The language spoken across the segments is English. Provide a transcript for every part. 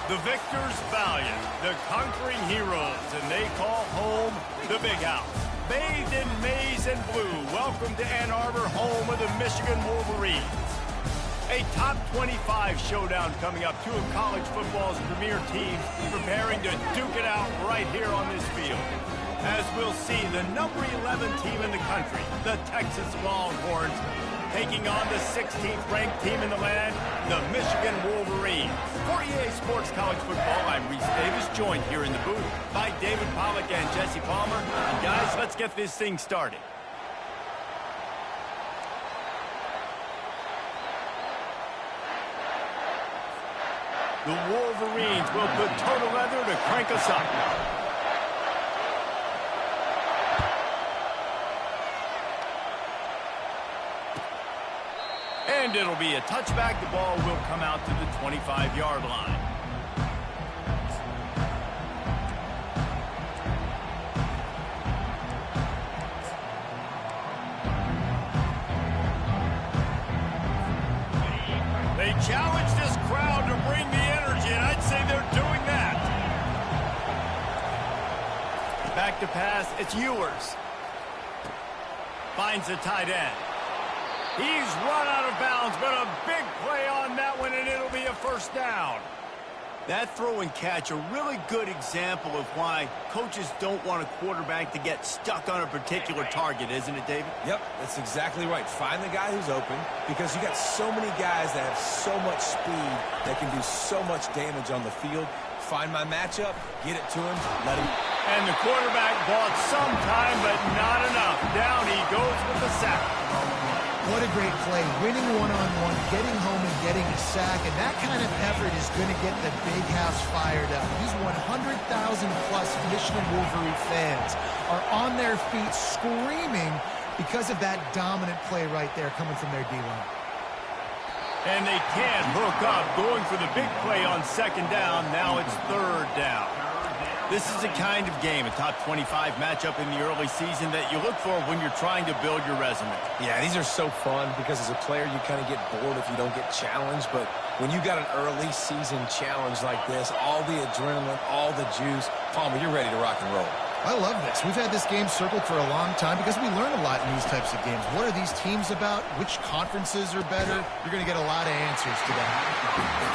The victors valiant, the conquering heroes, and they call home the Big House. Bathed in maize and blue, welcome to Ann Arbor, home of the Michigan Wolverines. A top 25 showdown coming up. Two of college football's premier teams preparing to duke it out right here on this field. As we'll see, the number 11 team in the country, the Texas Longhorns, taking on the 16th ranked team in the land, the Michigan Wolverines. For EA Sports College Football, I'm Reese Davis, joined here in the booth by David Pollack and Jesse Palmer. And guys, let's get this thing started. The Wolverines will put total leather to crank us up. And it'll be a touchback. The ball will come out to the 25-yard line. They challenge this crowd to bring the energy, and I'd say they're doing that. Back to pass, it's Ewers. Finds the tight end. He's run out of bounds, but a big play on that one, and it'll be a first down. That throw and catch, a really good example of why coaches don't want a quarterback to get stuck on a particular target, isn't it, David? Yep, that's exactly right. Find the guy who's open, because you got so many guys that have so much speed that can do so much damage on the field. Find my matchup, get it to him, let him. And the quarterback bought some time, but not enough. Down he goes with the sack. What a great play, winning one-on-one, getting home and getting a sack, and that kind of effort is going to get the Big House fired up. These 100,000-plus Michigan Wolverine fans are on their feet screaming because of that dominant play right there coming from their D-line. And they can't hook up, going for the big play on second down. Now it's third down. This is the kind of game, a top 25 matchup in the early season that you look for when you're trying to build your resume. Yeah, these are so fun because as a player you kind of get bored if you don't get challenged, but when you got an early season challenge like this, all the adrenaline, all the juice, Palmer, you're ready to rock and roll. I love this. We've had this game circled for a long time because we learn a lot in these types of games. What are these teams about? Which conferences are better? You're going to get a lot of answers to that.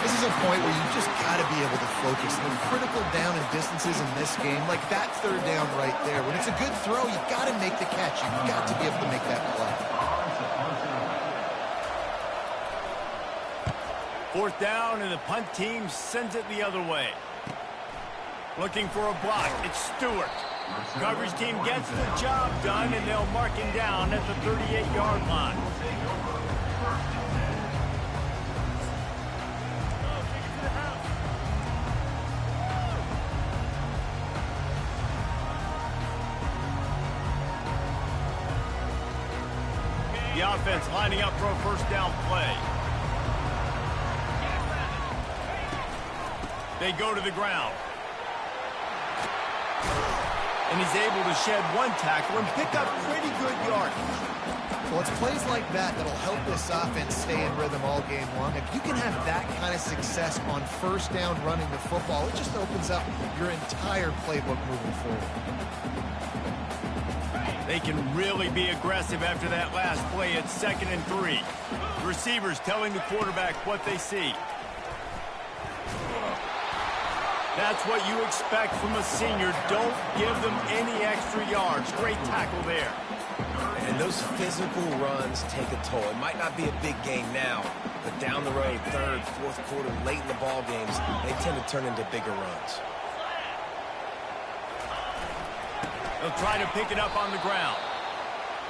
This is a point where you just got to be able to focus. The critical down and distances in this game, like that third down right there. When it's a good throw, you got to make the catch. You've got to be able to make that play. Fourth down, and the punt team sends it the other way. Looking for a block. It's Stewart. Coverage team gets the job done, and they'll mark him down at the 38-yard line. The offense lining up for a first down play. They go to the ground. And he's able to shed one tackle and pick up pretty good yardage. Well, it's plays like that that'll help this offense stay in rhythm all game long. If you can have that kind of success on first down running the football, it just opens up your entire playbook moving forward. They can really be aggressive after that last play at 2nd and 3. The receivers telling the quarterback what they see. That's what you expect from a senior. Don't give them any extra yards. Great tackle there. And those physical runs take a toll. It might not be a big game now, but down the road, third, fourth quarter, late in the ball games, they tend to turn into bigger runs. They'll try to pick it up on the ground.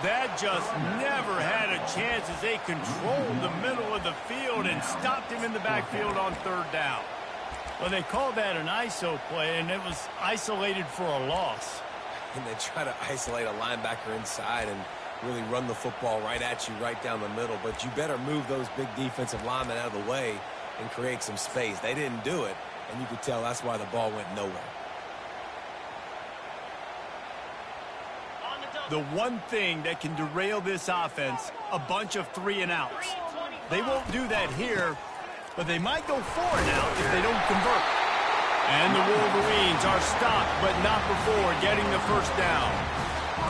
That just never had a chance as they controlled the middle of the field and stopped him in the backfield on third down. Well, they called that an ISO play, and it was isolated for a loss. And they try to isolate a linebacker inside and really run the football right at you, right down the middle. But you better move those big defensive linemen out of the way and create some space. They didn't do it, and you could tell that's why the ball went nowhere. The one thing that can derail this offense, a bunch of 3-and-outs. They won't do that here, but they might go 4-and-out if they don't convert. And the Wolverines are stopped, but not before getting the first down.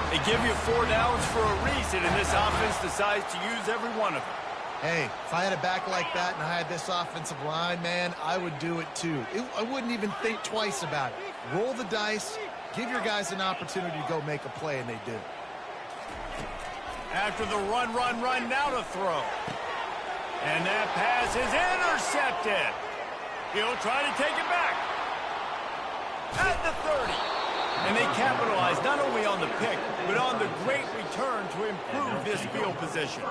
They give you 4 downs for a reason, and this offense decides to use every one of them. Hey, if I had a back like that and I had this offensive line, man, I would do it too. I wouldn't even think twice about it. Roll the dice, give your guys an opportunity to go make a play, and they do. After the run, now to throw. And that pass is intercepted. He'll try to take it back. At the 30. And they capitalize not only on the pick, but on the great return to improve this field position.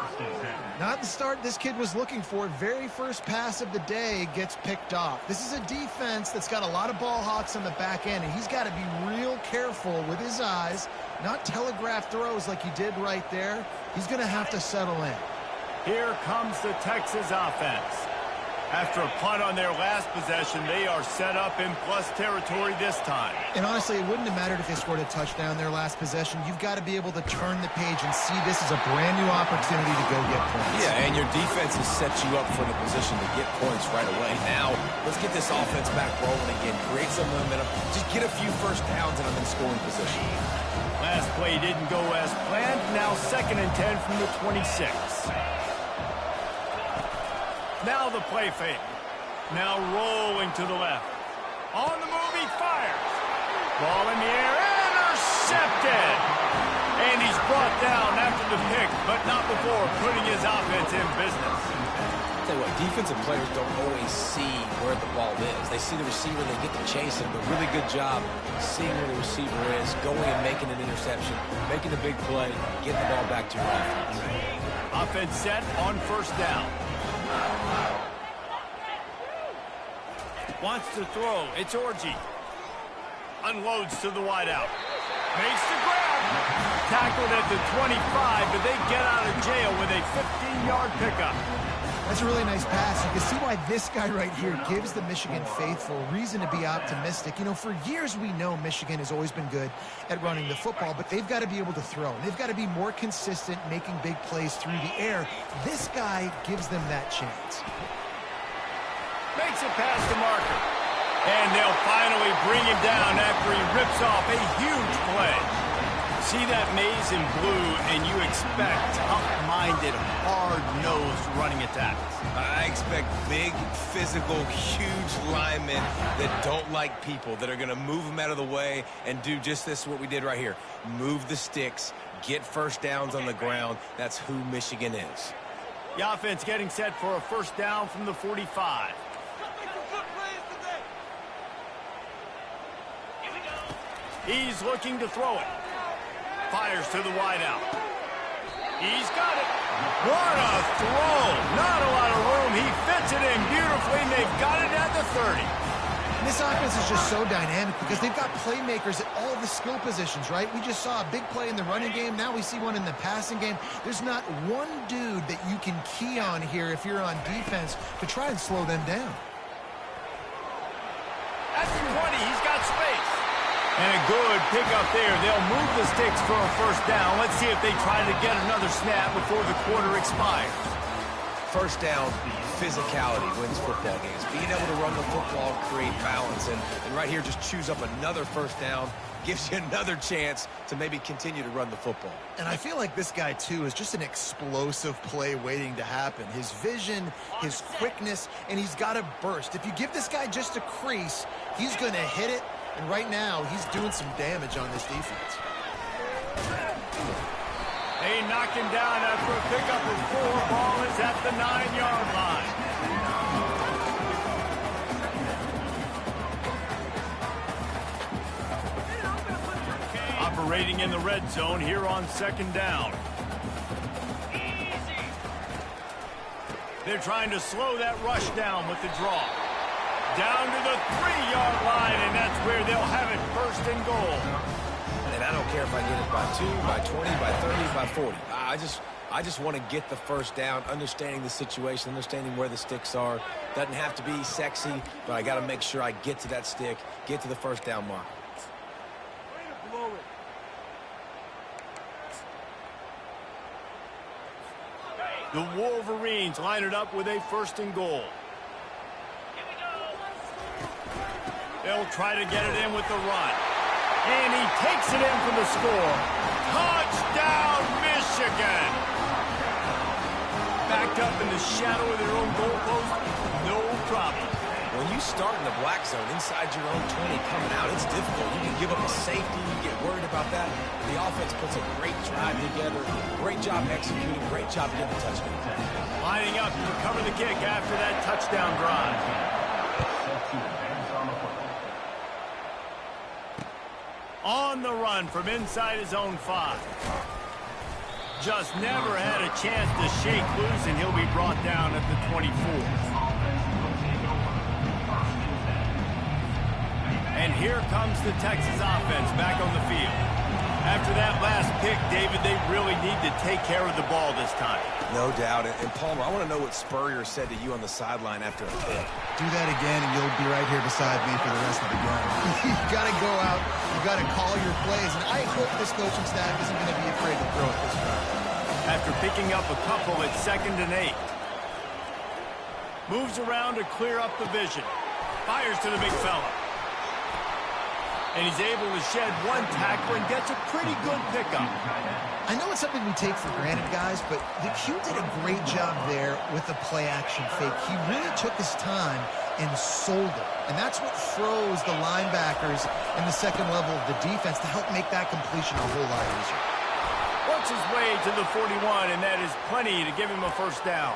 Not the start this kid was looking for. Very first pass of the day gets picked off. This is a defense that's got a lot of ball hawks on the back end, and he's got to be real careful with his eyes, not telegraph throws like he did right there. He's going to have to settle in. Here comes the Texas offense. After a punt on their last possession, they are set up in plus territory this time. And honestly, it wouldn't have mattered if they scored a touchdown their last possession. You've got to be able to turn the page and see this as a brand new opportunity to go get points. Yeah, and your defense has set you up for the position to get points right away. Now, let's get this offense back rolling again. Create some momentum. Just get a few first downs and I'm in scoring position. Last play didn't go as planned. Now 2nd and 10 from the 26. Now the play fake. Now rolling to the left. On the move, he fires. Ball in the air, intercepted. And he's brought down after the pick, but not before putting his offense in business. I'll tell you what, defensive players don't always see where the ball is. They see the receiver, they get to chase him. But really good job seeing where the receiver is, going and making an interception, making a big play, getting the ball back to your offense. Offense set on first down. Wants to throw. It's Orji. Unloads to the wideout. Makes the grab. Tackled at the 25, but they get out of jail with a 15-yard pickup. That's a really nice pass. You can see why this guy right here gives the Michigan faithful reason to be optimistic. You know, for years we know Michigan has always been good at running the football, but they've got to be able to throw. They've got to be more consistent making big plays through the air. This guy gives them that chance. Makes it past the marker. And they'll finally bring him down after he rips off a huge play. See that maze in blue, and you expect tough-minded, hard-nosed running attacks. I expect big, physical, huge linemen that don't like people, that are going to move them out of the way and do just this, what we did right here. Move the sticks, get first downs on the ground. That's who Michigan is. The offense getting set for a first down from the 45. He's looking to throw it. Fires to the wideout. He's got it. What a throw. Not a lot of room. He fits it in beautifully, and they've got it at the 30. And this offense is just so dynamic because they've got playmakers at all the skill positions, right? We just saw a big play in the running game. Now we see one in the passing game. There's not one dude that you can key on here if you're on defense to try and slow them down. At the 20, he's got space. And a good pickup there. They'll move the sticks for a first down. Let's see if they try to get another snap before the quarter expires. First down, physicality wins football games. Being able to run the football, create balance, and right here just choose up another first down, gives you another chance to maybe continue to run the football. And I feel like this guy, too, is just an explosive play waiting to happen. His vision, his quickness, and he's got a burst. If you give this guy just a crease, he's going to hit it. And right now, he's doing some damage on this defense. They knock him down after a pickup of 4. Ball is at the 9-yard line. Operating in the red zone here on second down. They're trying to slow that rush down with the draw. Down to the 3-yard line, and that's where they'll have it first and goal. And I don't care if I get it by 2, by 20, by 30, by 40. I just want to get the first down, understanding the situation, understanding where the sticks are. Doesn't have to be sexy, but I got to make sure I get to that stick, get to the first down mark. The Wolverines line it up with a first and goal. They'll try to get it in with the run. And he takes it in for the score. Touchdown, Michigan! Backed up in the shadow of their own goalpost, no problem. When you start in the black zone inside your own 20 coming out, it's difficult. You can give up a safety. You get worried about that. The offense puts a great drive together. Great job executing. Great job getting the touchdown. Lining up to cover the kick after that touchdown drive. On the run from inside his own 5. Just never had a chance to shake loose, and he'll be brought down at the 24. And here comes the Texas offense back on the field. After that last pick, David, they really need to take care of the ball this time. No doubt. And Palmer, I want to know what Spurrier said to you on the sideline after a pick. Do that again, and you'll be right here beside me for the rest of the game. You got to go out. You got to call your plays. And I hope this coaching staff isn't going to be afraid to throw it this time. After picking up a couple at 2nd and 8. Moves around to clear up the vision. Fires to the big fella. And he's able to shed one tackle and gets a pretty good pickup. I know it's something we take for granted, guys, but the Q did a great job there with the play-action fake. He really took his time and sold it. And that's what froze the linebackers in the second level of the defense to help make that completion a whole lot easier. Works his way to the 41, and that is plenty to give him a first down.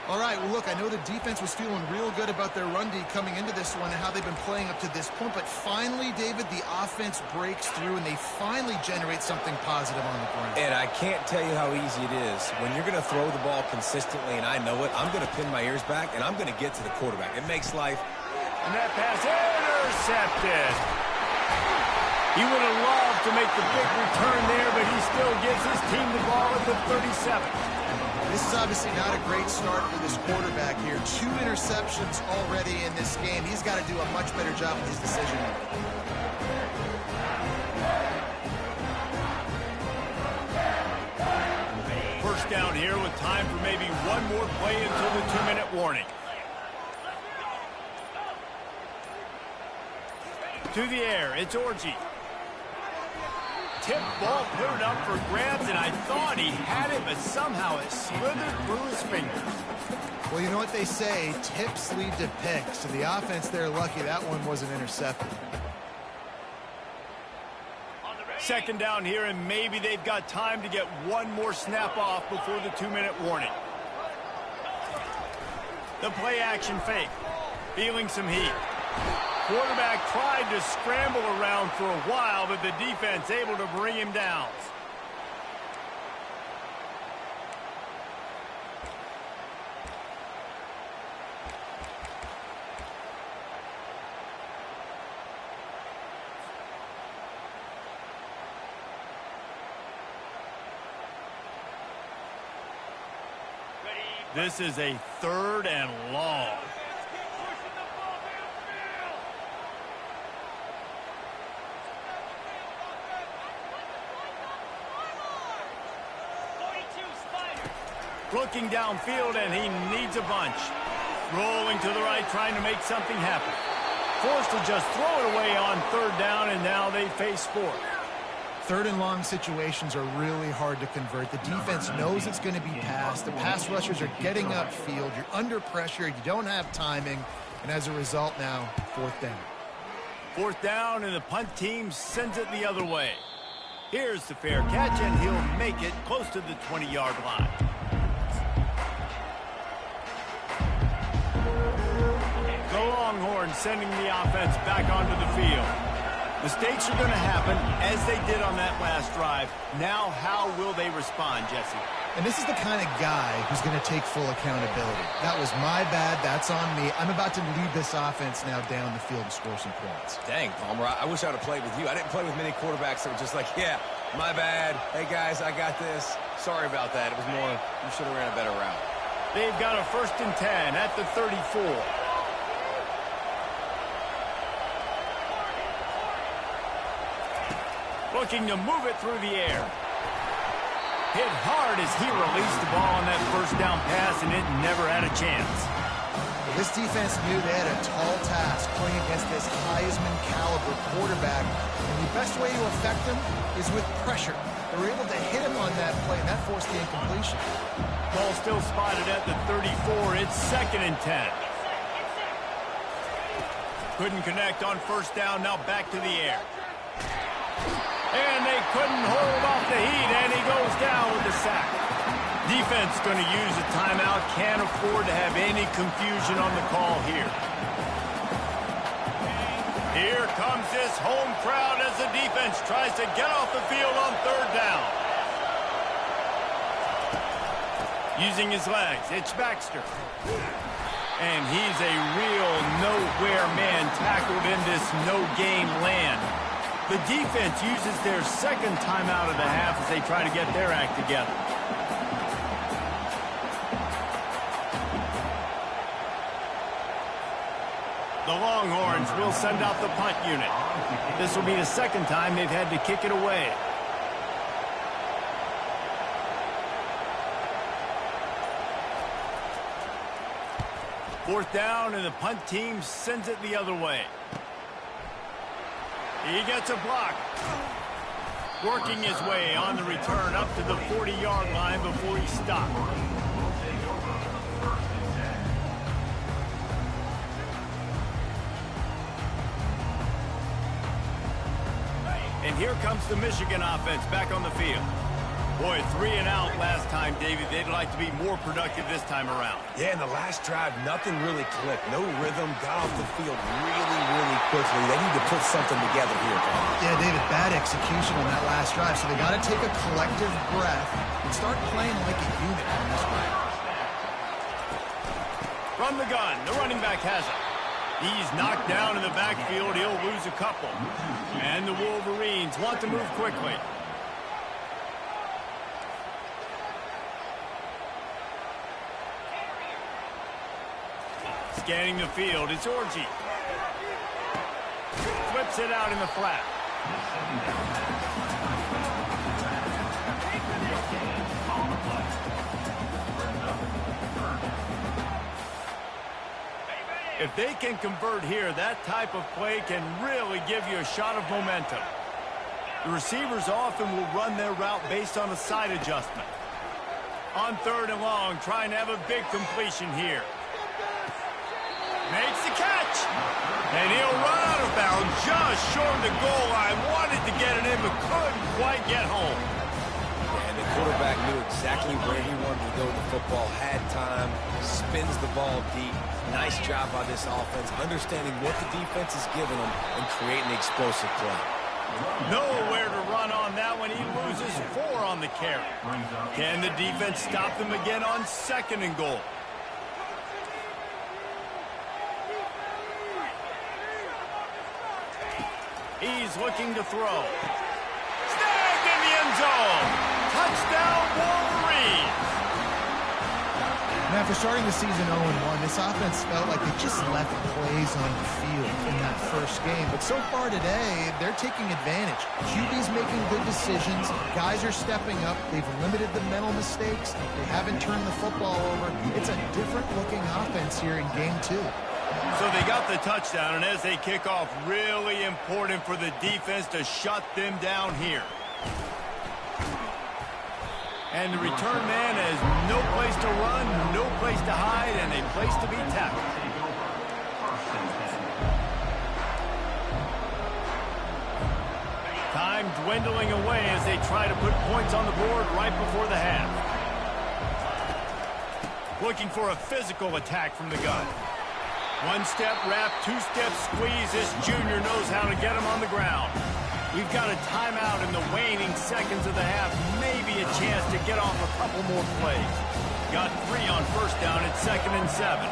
All right, well, look, I know the defense was feeling real good about their run D coming into this one and how they've been playing up to this point, but finally, David, the offense breaks through, and they finally generate something positive on the ground. And I can't tell you how easy it is. When you're going to throw the ball consistently, and I know it, I'm going to pin my ears back, and I'm going to get to the quarterback. It makes life. And that pass intercepted. He would have loved to make the big return there, but he still gives his team the ball at the 37. This is obviously not a great start for this quarterback here. 2 interceptions already in this game. He's got to do a much better job with his decision. First down here with time for maybe one more play until the 2-minute warning. To the air, it's Orji. Tip ball put it up for grabs, and I thought he had it, but somehow it slithered through his fingers. Well, you know what they say, tips lead to picks. So the offense, they're lucky that one wasn't intercepted. Second down here, and maybe they've got time to get one more snap off before the 2-minute warning. The play action fake, feeling some heat. Quarterback tried to scramble around for a while, but the defense able to bring him down. This is a 3rd and long. Looking downfield, and he needs a bunch. Rolling to the right, trying to make something happen. Forced to just throw it away on 3rd down, and now they face 4th. 3rd and long situations are really hard to convert. The defense knows it's going to be passed. The pass rushers are getting upfield. You're under pressure. You don't have timing. And as a result now, 4th down. 4th down, and the punt team sends it the other way. Here's the fair catch, and he'll make it close to the 20-yard line. The Longhorns sending the offense back onto the field. Mistakes are going to happen, as they did on that last drive. Now, how will they respond, Jesse? And this is the kind of guy who's going to take full accountability. That was my bad. That's on me. I'm about to lead this offense now down the field and score some points. Dang, Palmer, I wish I would have played with you. I didn't play with many quarterbacks that were just like, yeah, my bad. Hey, guys, I got this. Sorry about that. It was more, you should have ran a better route. They've got a 1st and 10 at the 34. Looking to move it through the air. Hit hard as he released the ball on that 1st down pass, and it never had a chance. This defense knew they had a tall task playing against this Heisman caliber quarterback, and the best way to affect him is with pressure. They were able to hit him on that play, and that forced the incompletion. Ball still spotted at the 34. It's 2nd and 10. Couldn't connect on first down. Now back to the air. And they couldn't hold off the heat, and he goes down with the sack. Defense going to use a timeout. Can't afford to have any confusion on the call here. Here comes this home crowd as the defense tries to get off the field on 3rd down. Using his legs, it's Baxter. And he's a real nowhere man tackled in this no-game land. The defense uses their 2nd timeout of the half as they try to get their act together. The Longhorns will send out the punt unit. This will be the 2nd time they've had to kick it away. Fourth down, and the punt team sends it the other way. He gets a block. Working his way on the return up to the 40-yard line before he stopped. And here comes the Michigan offense back on the field. Boy, 3 and out last time, David. They'd like to be more productive this time around. Yeah, in the last drive, nothing really clicked. No rhythm, got off the field really quickly. They need to put something together here, Paul. Yeah, David, bad execution on that last drive, so they got to take a collective breath and start playing like a unit on this one. From the gun, the running back has it. He's knocked down in the backfield. He'll lose a couple. And the Wolverines want to move quickly. Scanning the field, it's Orji. Flips it out in the flat. If they can convert here, that type of play can really give you a shot of momentum. The receivers often will run their route based on a side adjustment. On 3rd and long, trying to have a big completion here. Makes the catch. And he'll run out of bounds just short of the goal line. Wanted to get it in, but couldn't quite get home. And the quarterback knew exactly where he wanted to go with the football. Had time, spins the ball deep. Nice job by this offense, understanding what the defense is giving them and creating explosive play. Nowhere to run on that one. He loses 4 on the carry. Can the defense stop them again on 2nd and goal? He's looking to throw. Snagged in the end zone. Touchdown, Wolverines. And after starting the season 0-1, this offense felt like they just left plays on the field in that first game. But so far today, they're taking advantage. QB's making good decisions. Guys are stepping up. They've limited the mental mistakes. They haven't turned the football over. It's a different-looking offense here in Game 2. So they got the touchdown, and as they kick off, really important for the defense to shut them down here. And the return man has no place to run, no place to hide, and a place to be tackled. Time dwindling away as they try to put points on the board right before the half. Looking for a physical attack from the gun. 1-step wrap, 2-step squeeze. This junior knows how to get him on the ground. We've got a timeout in the waning seconds of the half. Maybe a chance to get off a couple more plays. Got 3 on first down at 2nd and 7.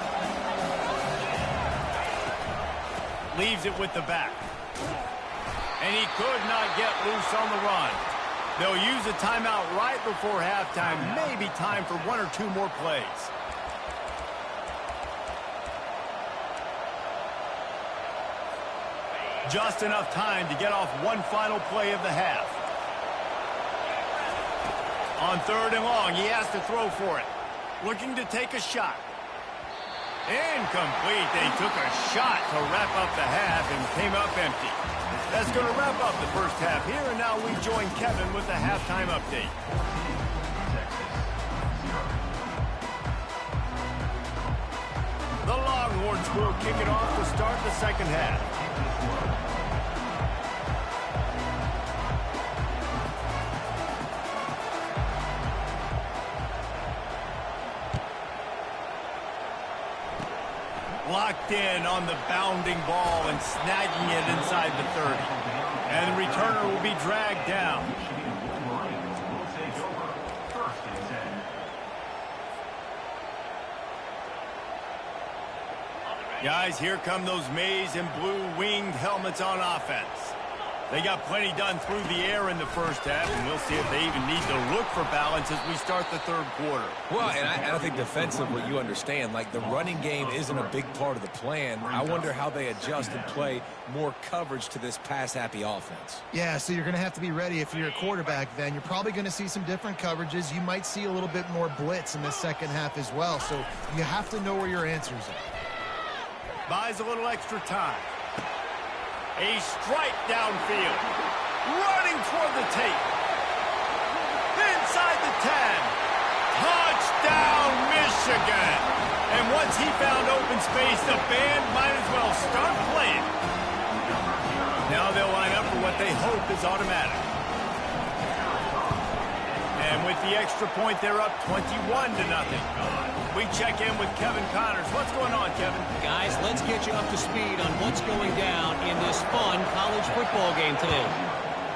Leaves it with the back. And he could not get loose on the run. They'll use a timeout right before halftime. Maybe time for 1 or 2 more plays. Just enough time to get off one final play of the half. On 3rd and long, he has to throw for it. Looking to take a shot. Incomplete. They took a shot to wrap up the half and came up empty. That's going to wrap up the first half here, and now we join Kevin with the halftime update. The Longhorns will kick it off to start the second half. Locked in on the bounding ball and snagging it inside the 30. And the returner will be dragged down. Guys, here come those maize and blue winged helmets on offense. They got plenty done through the air in the first half, and we'll see if they even need to look for balance as we start the third quarter. Well, and I think defensively, you understand, like the running game isn't a big part of the plan. I wonder how they adjust and play more coverage to this pass-happy offense. Yeah, so you're going to have to be ready if you're a quarterback then. You're probably going to see some different coverages. You might see a little bit more blitz in the second half as well, so you have to know where your answers are. Buys a little extra time. A strike downfield. Running toward the tape. Inside the 10. Touchdown, Michigan. And once he found open space, the band might as well start playing. Now they'll line up for what they hope is automatic. And with the extra point, they're up 21-0. We check in with Kevin Connors. What's going on, Kevin? Guys, let's get you up to speed on what's going down in this fun college football game today.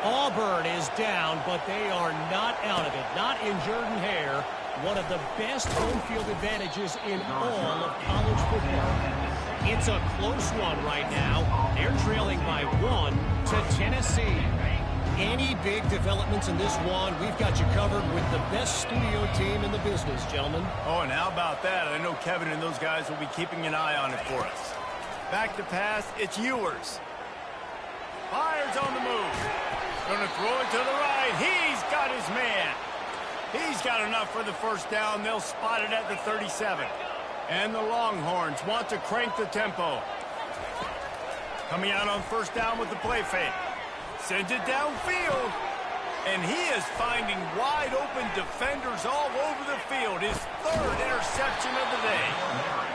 Auburn is down, but they are not out of it. Not in Jordan-Hare, one of the best home field advantages in all of college football. It's a close one right now. They're trailing by 1 to Tennessee. Any big developments in this one, we've got you covered with the best studio team in the business, gentlemen. Oh, and how about that? I know Kevin and those guys will be keeping an eye on it for us. Back to pass, it's Ewers. Fires on the move. Gonna throw it to the right. He's got his man. He's got enough for the first down. They'll spot it at the 37. And the Longhorns want to crank the tempo. Coming out on first down with the play fake. Sends it downfield, and he is finding wide-open defenders all over the field. His third interception of the day.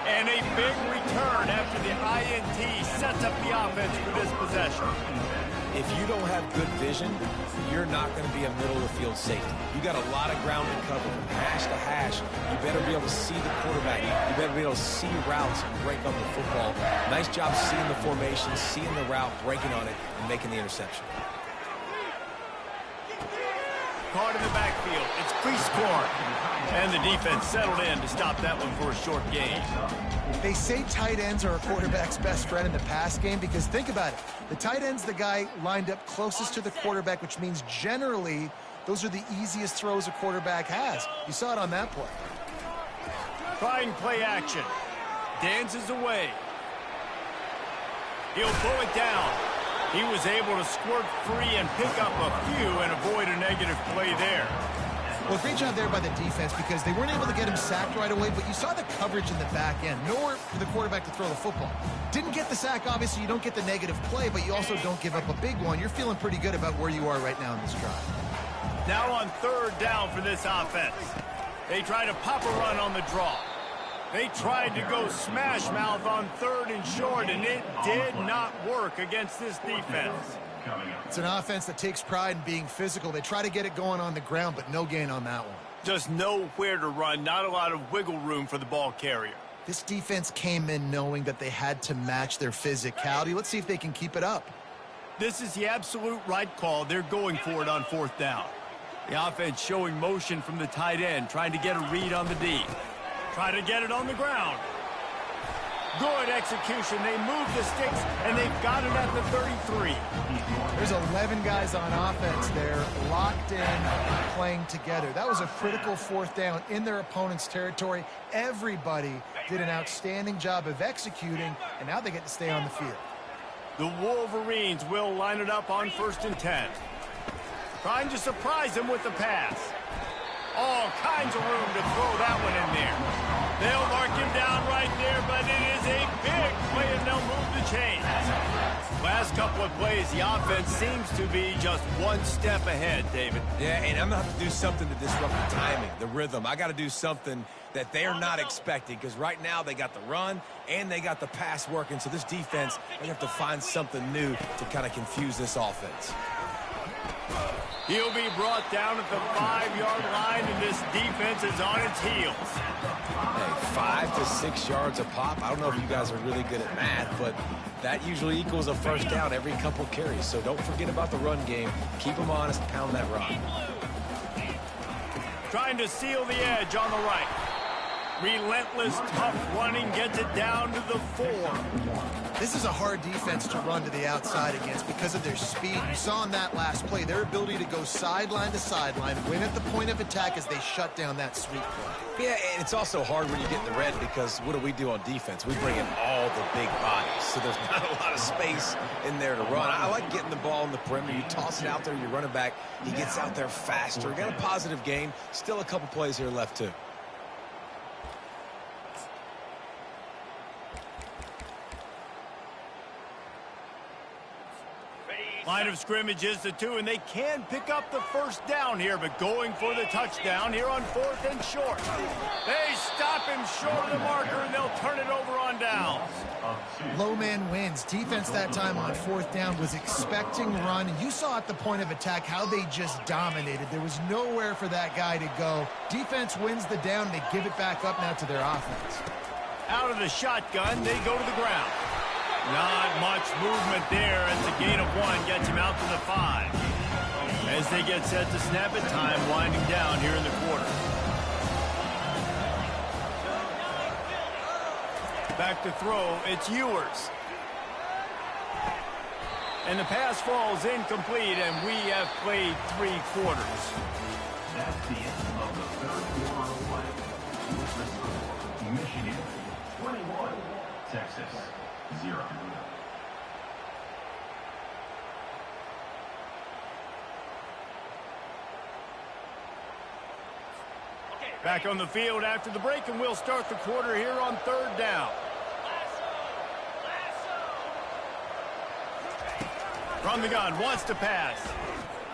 And a big return after the INT sets up the offense for this possession. If you don't have good vision, you're not going to be a middle-of-the-field safety. You got a lot of ground to cover from hash to hash. You better be able to see the quarterback. You better be able to see routes and break up the football. Nice job seeing the formation, seeing the route, breaking on it, and making the interception. Caught in the backfield. It's Prieskorn. And the defense settled in to stop that one for a short gain. They say tight ends are a quarterback's best friend in the pass game because think about it. The tight end's the guy lined up closest to the quarterback, which means generally those are the easiest throws a quarterback has. You saw it on that play. Trying play action. Dances away. He'll pull it down. He was able to squirt free and pick up a few and avoid a negative play there. Well, great job there by the defense because they weren't able to get him sacked right away, but you saw the coverage in the back end. Nowhere for the quarterback to throw the football. Didn't get the sack, obviously. You don't get the negative play, but you also don't give up a big one. You're feeling pretty good about where you are right now in this drive. Now on third down for this offense. They try to pop a run on the draw. They tried to go smash mouth on third and short, and it did not work against this defense. It's an offense that takes pride in being physical. They try to get it going on the ground, but no gain on that one. Just nowhere to run, not a lot of wiggle room for the ball carrier. This defense came in knowing that they had to match their physicality. Let's see if they can keep it up. This is the absolute right call. They're going for it on fourth down. The offense showing motion from the tight end, trying to get a read on the D. Try to get it on the ground. Good execution. They move the sticks, and they've got it at the 33. There's 11 guys on offense there, locked in, playing together. That was a critical fourth down in their opponent's territory. Everybody did an outstanding job of executing, and now they get to stay on the field. The Wolverines will line it up on 1st and 10. Trying to surprise them with the pass. All kinds of room to throw that one in there. They'll mark him down right there, but it is a big play, and they'll move the chains. Last couple of plays, the offense seems to be just one step ahead, David. Yeah, and I'm going to have to do something to disrupt the timing, the rhythm. I got to do something that they're not expecting, because right now they got the run and they got the pass working. So this defense, they have to find something new to kind of confuse this offense. He'll be brought down at the 5-yard line, and this defense is on its heels. Hey, 5 to 6 yards a pop. I don't know if you guys are really good at math, but that usually equals a first down every couple carries. So don't forget about the run game. Keep them honest, pound that rock. Trying to seal the edge on the right. Relentless, tough running gets it down to the 4. This is a hard defense to run to the outside against because of their speed. You saw in that last play their ability to go sideline to sideline, win at the point of attack as they shut down that sweep play. Yeah, and it's also hard when you get in the red, because what do on defense? We bring in all the big bodies, so there's not a lot of space in there to run. I like getting the ball in the perimeter. You toss it out there, your running back, he gets out there faster. Got a positive game. Still a couple plays here left, too. Line of scrimmage is the 2, and they can pick up the first down here, but going for the touchdown here on 4th and short. They stop him short of the marker, and they'll turn it over on downs. Low man wins. Defense that time on 4th down was expecting run. You saw at the point of attack how they just dominated. There was nowhere for that guy to go. Defense wins the down. They give it back up now to their offense. Out of the shotgun, they go to the ground. Not much movement there as the gain of 1 gets him out to the 5. As they get set to snap it, time winding down here in the quarter. Back to throw, it's Ewers. And the pass falls incomplete, and we have played 3 quarters. That's the end of the third quarter of play. Michigan 21, Texas 0. Back on the field after the break, and we'll start the quarter here on 3rd down. From the gun, wants to pass.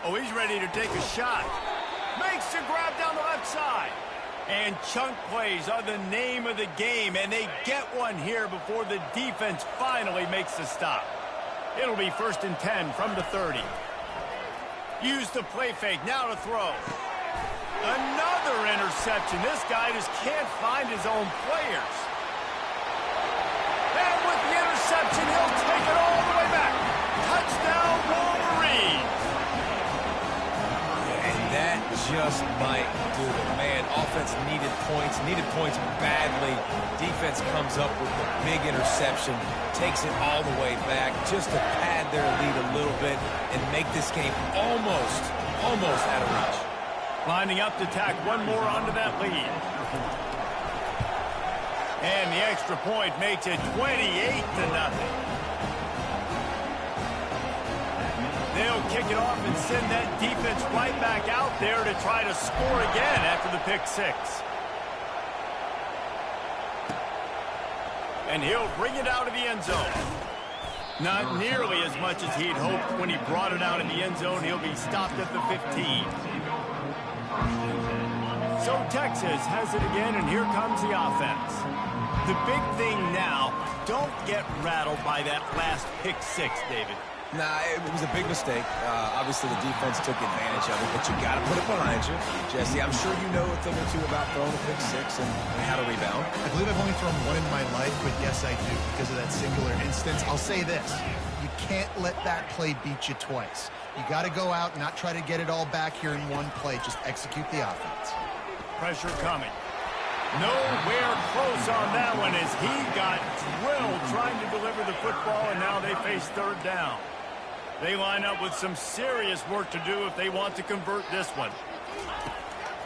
Oh, he's ready to take a shot. Makes the grab down the left side. And chunk plays are the name of the game, and they get one here before the defense finally makes the stop. It'll be 1st and 10 from the 30. Use the play fake, now to throw. Another interception. This guy just can't find his own players. And with the interception, he'll take it all the way back. Touchdown, Wolverine. And that just might do it. Man, offense needed points badly. Defense comes up with the big interception, takes it all the way back just to pad their lead a little bit and make this game almost out of reach. Lining up to tack one more onto that lead. And the extra point makes it 28-0. They'll kick it off and send that defense right back out there to try to score again after the pick 6. And he'll bring it out of the end zone. Not nearly as much as he'd hoped when he brought it out of the end zone. He'll be stopped at the 15. So Texas has it again, and here comes the offense. The big thing now, don't get rattled by that last pick 6, David. Nah, it was a big mistake. Obviously, the defense took advantage of it, but you got to put it behind you. Jesse, I'm sure you know a thing or two about throwing a pick 6 and how to rebound. I believe I've only thrown one in my life, but yes, I do because of that singular instance. I'll say this. You can't let that play beat you twice. You got to go out and not try to get it all back here in one play. Just execute the offense. Pressure coming. Nowhere close on that one as he got drilled trying to deliver the football, and now they face 3rd down. They line up with some serious work to do if they want to convert this one.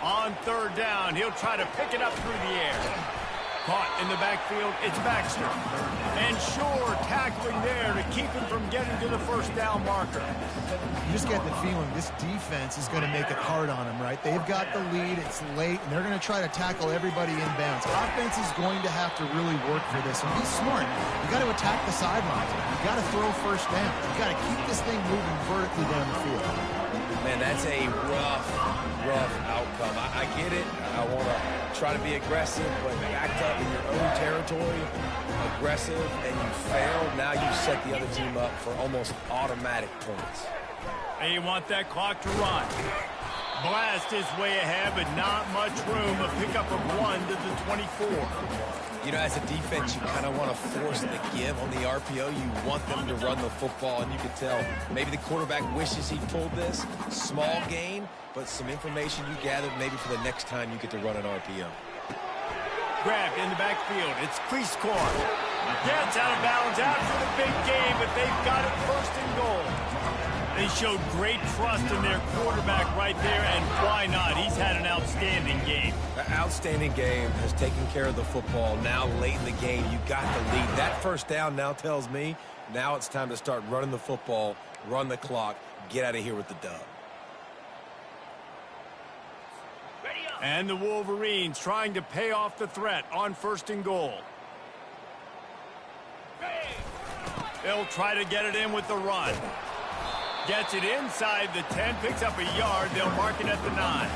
On 3rd down, he'll try to pick it up through the air. Caught in the backfield, it's Baxter. And Shore tackling there to keep him from getting to the first down marker. You just get the feeling this defense is going to make it hard on them, right? They've got the lead, it's late, and they're going to try to tackle everybody inbounds. Offense is going to have to really work for this, and be smart. You got to attack the sidelines. You got to throw first down. You got to keep this thing moving vertically down the field. Man, that's a rough outcome. I get it. I want to try to be aggressive, but backed up in your own territory, aggressive, and you failed. Now you set the other team up for almost automatic points. And you want that clock to run. Blast his way ahead, but not much room. A pickup of 1 to the 24. You know, as a defense, you kind of want to force the give on the RPO. You want them to run the football, and you can tell maybe the quarterback wishes he pulled this. Small gain, but some information you gathered maybe for the next time you get to run an RPO. Grabbed in the backfield. It's Cleescorn. Gets out of bounds after the big game, but they've got it first and goal. They showed great trust in their quarterback right there, and why not? He's had an outstanding game. An outstanding game, has taken care of the football. Now, late in the game, you got the lead. That first down now tells me now it's time to start running the football, run the clock, get out of here with the dub. And the Wolverines trying to pay off the threat on first and goal. They'll try to get it in with the run. Gets it inside the 10, picks up a yard. They'll mark it at the 9.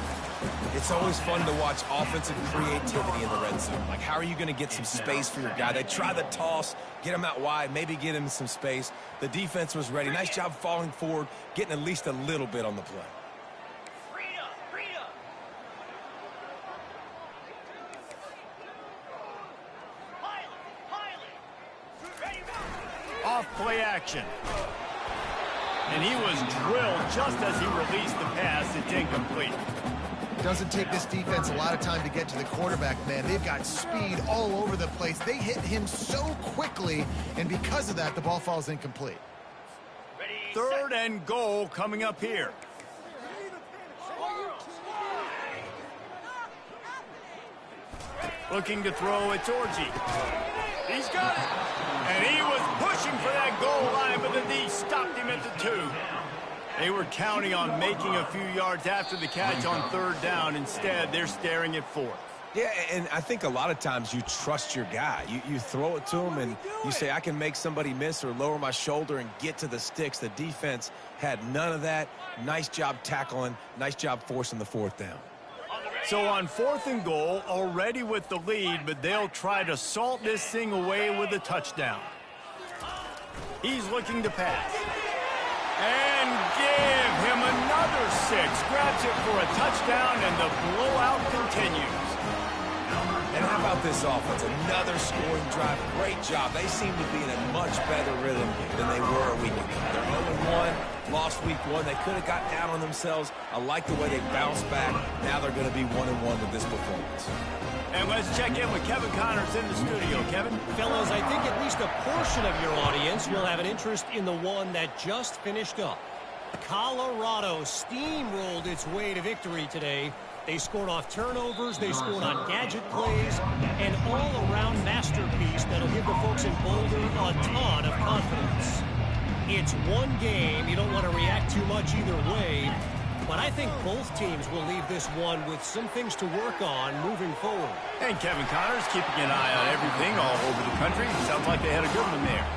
It's always fun to watch offensive creativity in the red zone. Like, how are you going to get some space for your guy? They try the toss, get him out wide, maybe get him some space. The defense was ready. Nice job falling forward, getting at least a little bit on the play. Off play action. And he was drilled just as he released the pass. It's incomplete. Doesn't take this defense a lot of time to get to the quarterback, man. They've got speed all over the place. They hit him so quickly, and because of that, the ball falls incomplete. Third and goal coming up here. Looking to throw, it's Orji. He's got it. And he was pushing for that goal line, but the D stopped him at the 2. They were counting on making a few yards after the catch on third down. Instead, they're staring at fourth. Yeah, and I think a lot of times you trust your guy. You throw it to him, and you say, I can make somebody miss or lower my shoulder and get to the sticks. The defense had none of that. Nice job tackling. Nice job forcing the fourth down. So on fourth and goal, already with the lead, but they'll try to salt this thing away with a touchdown. He's looking to pass. And give him another 6. Grabs it for a touchdown, and the blowout continues. And how about this offense? Another scoring drive. Great job. They seem to be in a much better rhythm than they were a week ago. They're 0-1, lost week 1. They could have got down on themselves. I like the way they bounced back. Now they're going to be 1-1 with this performance. And let's check in with Kevin Connors in the studio. Kevin? Fellas, I think at least a portion of your audience will have an interest in the one that just finished up. Colorado steamrolled its way to victory today. They scored off turnovers, they scored on gadget plays, an all-around masterpiece that'll give the folks in Boulder a ton of confidence. It's one game, you don't want to react too much either way, but I think both teams will leave this one with some things to work on moving forward. And Kevin Connors keeping an eye on everything all over the country. Sounds like they had a good one there.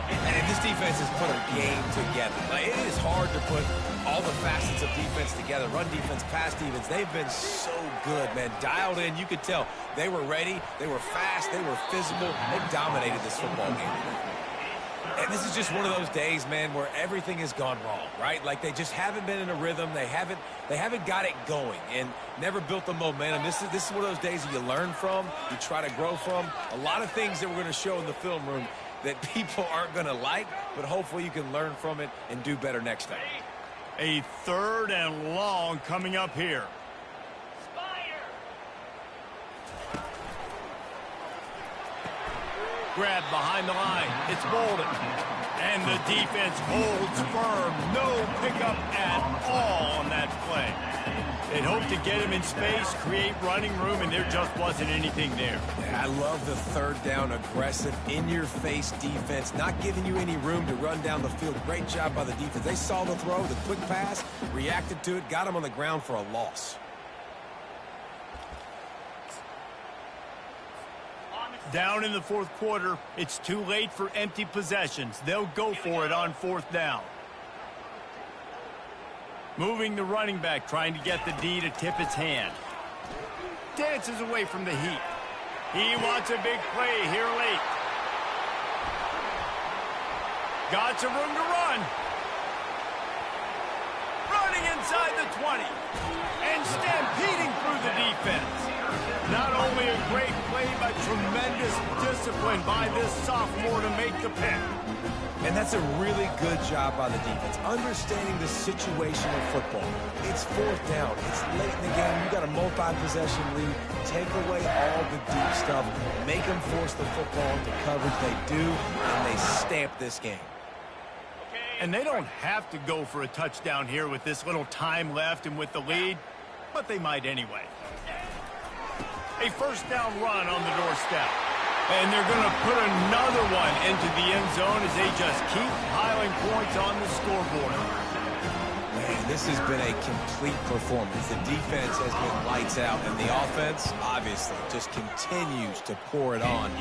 And this defense has put a game together. Like, it is hard to put all the facets of defense together. Run defense, pass defense. They've been so good, man. Dialed in. You could tell they were ready. They were fast. They were physical. They dominated this football game. And this is just one of those days, man, where everything has gone wrong, right? Like, they just haven't been in a rhythm. They haven't got it going and never built the momentum. This is one of those days that you learn from, you try to grow from. A lot of things that we're going to show in the film room that people aren't going to like, but hopefully you can learn from it and do better next time. A third and long coming up here. Grab behind the line. It's Bolden. And the defense holds firm. No pickup at all on that play. They'd hoped to get him in space, create running room, and there just wasn't anything there. I love the third down, aggressive, in-your-face defense, not giving you any room to run down the field. Great job by the defense. They saw the throw, the quick pass, reacted to it, got him on the ground for a loss. Down in the fourth quarter, it's too late for empty possessions. They'll go for it on fourth down. Moving the running back, trying to get the D to tip its hand. Dances away from the heat. He wants a big play here late. Got some room to run. Running inside the 20. And stampeding through the defense. Not only a great play, but tremendous discipline by this sophomore to make the pick. And that's a really good job by the defense, understanding the situation of football. It's fourth down. It's late in the game. You got a multi-possession lead. Take away all the deep stuff. Make them force the football into coverage. They do, and they stamp this game. And they don't have to go for a touchdown here with this little time left and with the lead, but they might anyway. A first down run on the doorstep. And they're going to put another one into the end zone as they just keep piling points on the scoreboard. Man, this has been a complete performance. The defense has been lights out, and the offense, obviously, just continues to pour it on.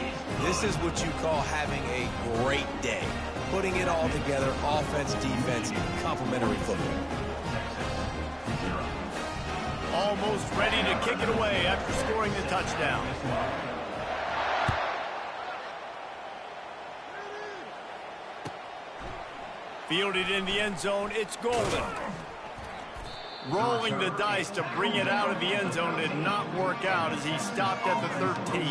This is what you call having a great day. Putting it all together, offense, defense, complementary football. Almost ready to kick it away after scoring the touchdown. Fielded in the end zone, it's Golden. Rolling the dice to bring it out of the end zone did not work out as he stopped at the 13.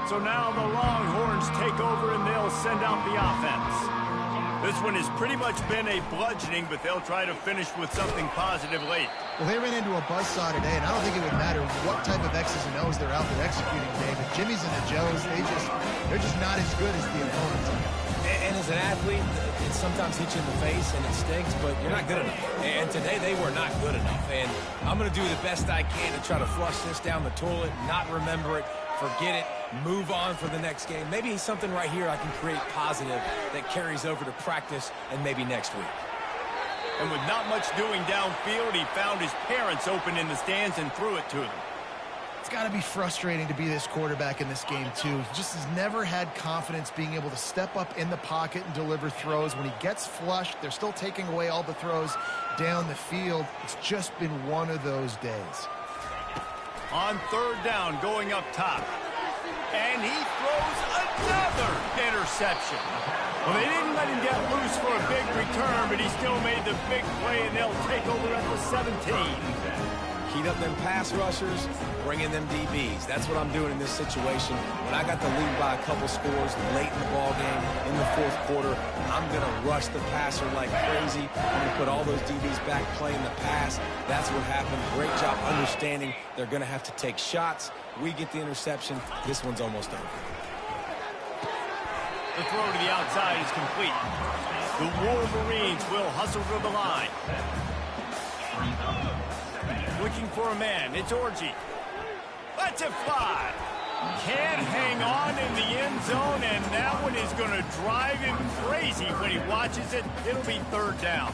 So now the Longhorns take over and they'll send out the offense. This one has pretty much been a bludgeoning, but they'll try to finish with something positive late. Well, they ran into a buzzsaw today, and I don't think it would matter what type of X's and O's they're out there executing today. But Jimmy's and the Joes, they're just not as good as the opponents. And as an athlete, it sometimes hits you in the face and it stinks, but you're not good enough. And today they were not good enough. And I'm going to do the best I can to try to flush this down the toilet, not remember it, forget it, move on for the next game. Maybe something right here I can create positive that carries over to practice and maybe next week. And with not much doing downfield, he found his parents open in the stands and threw it to them. It's got to be frustrating to be this quarterback in this game, too. He just has never had confidence being able to step up in the pocket and deliver throws. When he gets flushed, they're still taking away all the throws down the field. It's just been one of those days. On third down, going up top. And he throws another interception. Well, they didn't let him get loose for a big return, but he still made the big play, and they'll take over at the 17. Heat up them pass rushers, bring in them DBs. That's what I'm doing in this situation. When I got the lead by a couple scores late in the ball game, in the fourth quarter, I'm going to rush the passer like crazy. I'm going to put all those DBs back playing the pass. That's what happened. Great job understanding they're going to have to take shots. We get the interception. This one's almost over. The throw to the outside is complete. The Wolverines will hustle to the line. Looking for a man. It's Orji. Lets it fly. Can't hang on in the end zone, and that one is going to drive him crazy when he watches it. It'll be third down.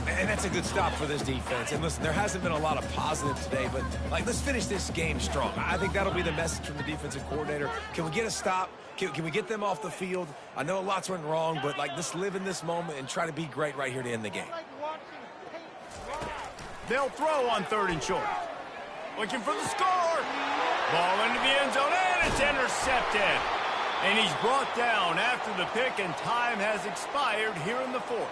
And that's a good stop for this defense. And listen, there hasn't been a lot of positive today, but let's finish this game strong. I think that'll be the message from the defensive coordinator. Can we get a stop? Can we get them off the field? I know a lot's went wrong, but let's live in this moment and try to be great right here to end the game. They'll throw on third and short. Looking for the score. Ball into the end zone, and it's intercepted. And he's brought down after the pick, and time has expired here in the fourth.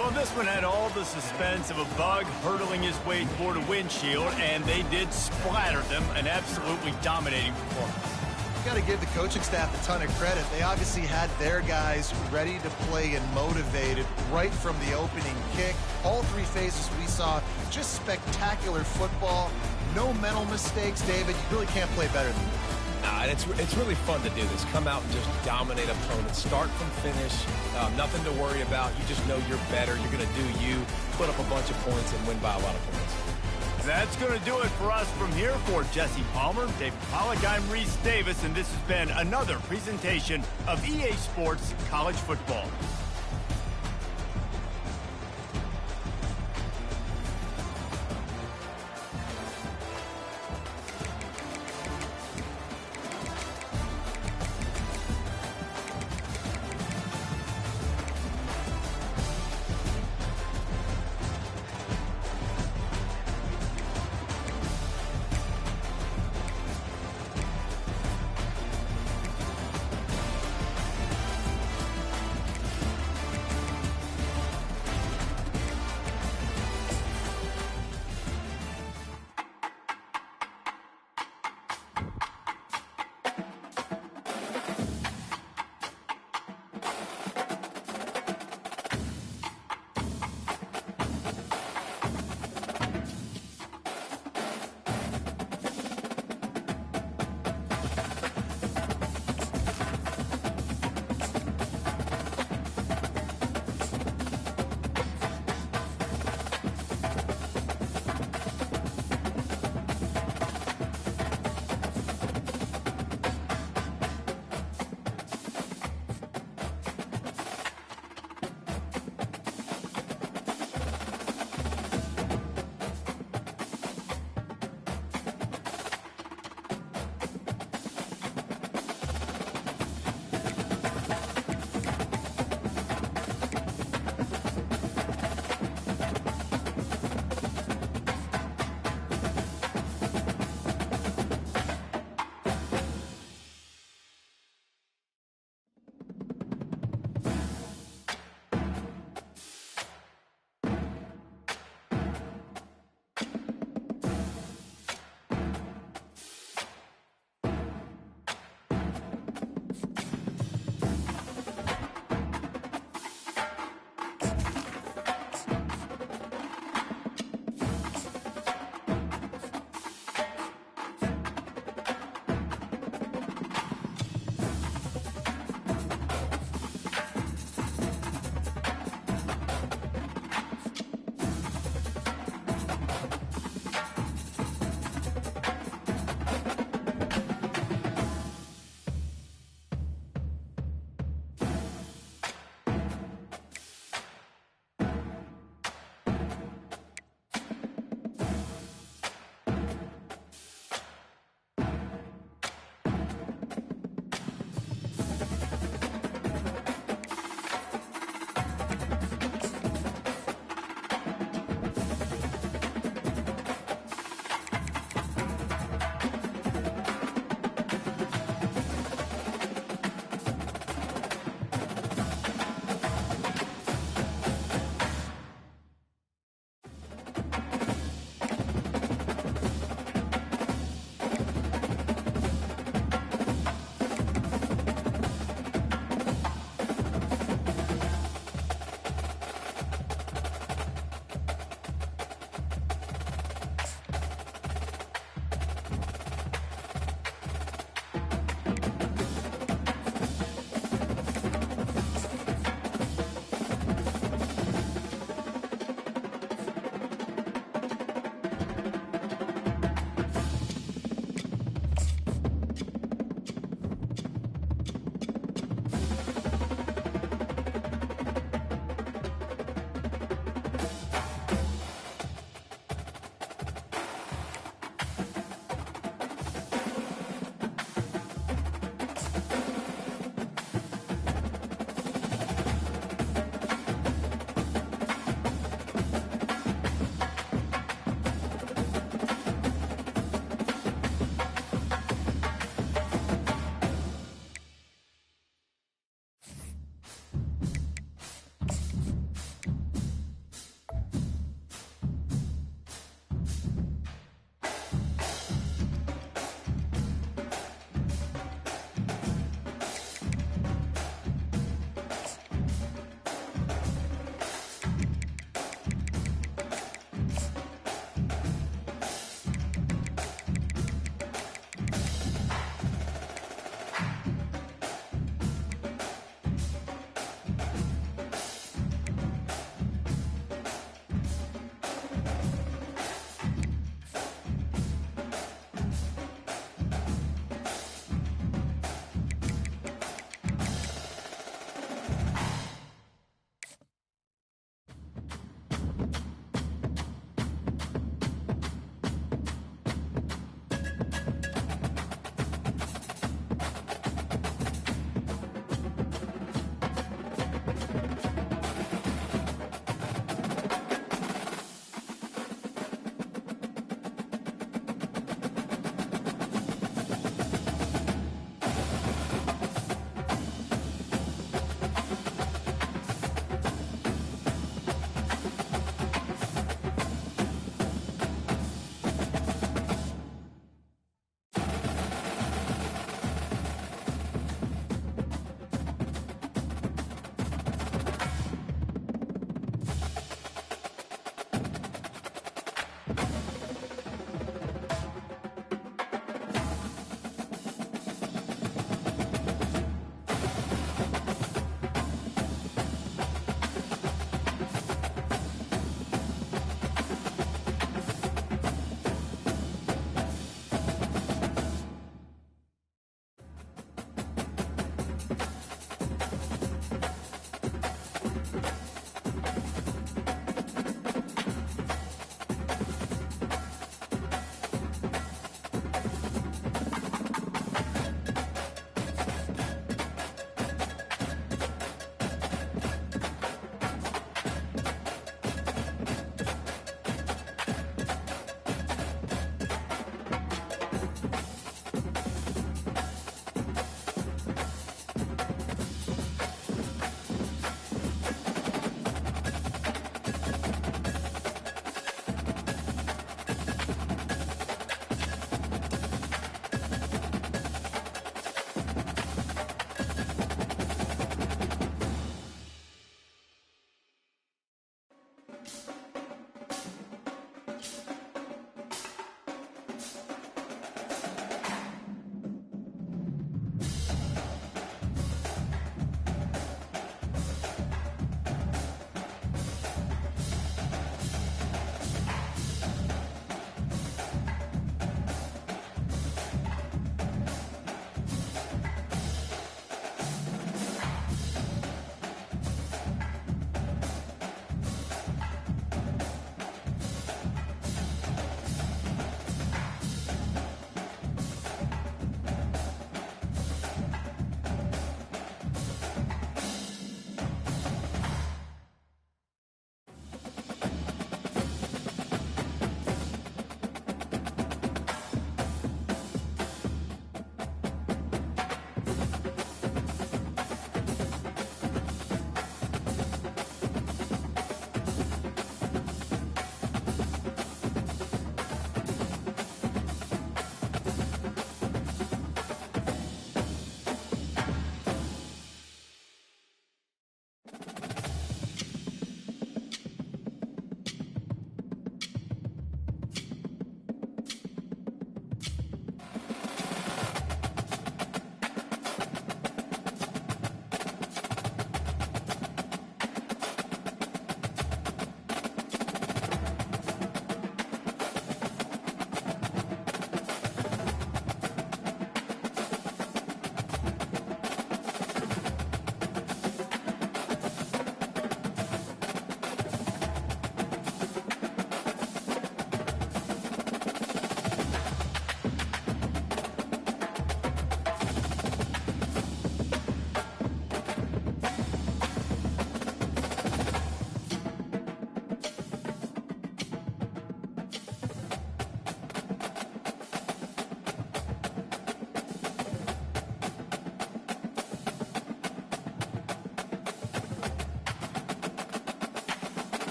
Well, this one had all the suspense of a bug hurtling his way toward a windshield, and they did splatter them. An absolutely dominating performance. Got to give the coaching staff a ton of credit. They obviously had their guys ready to play and motivated right from the opening kick. All three phases we saw just spectacular football. no mental mistakes, David. You really can't play better than that. Nah, it's really fun to do this. Come out and just dominate opponents. Start from finish. Nothing to worry about. You just know you're better. You're going to do you, put up a bunch of points, and win by a lot of points. That's going to do it for us from here. For Jesse Palmer, David Pollack, I'm Reese Davis, and this has been another presentation of EA Sports College Football.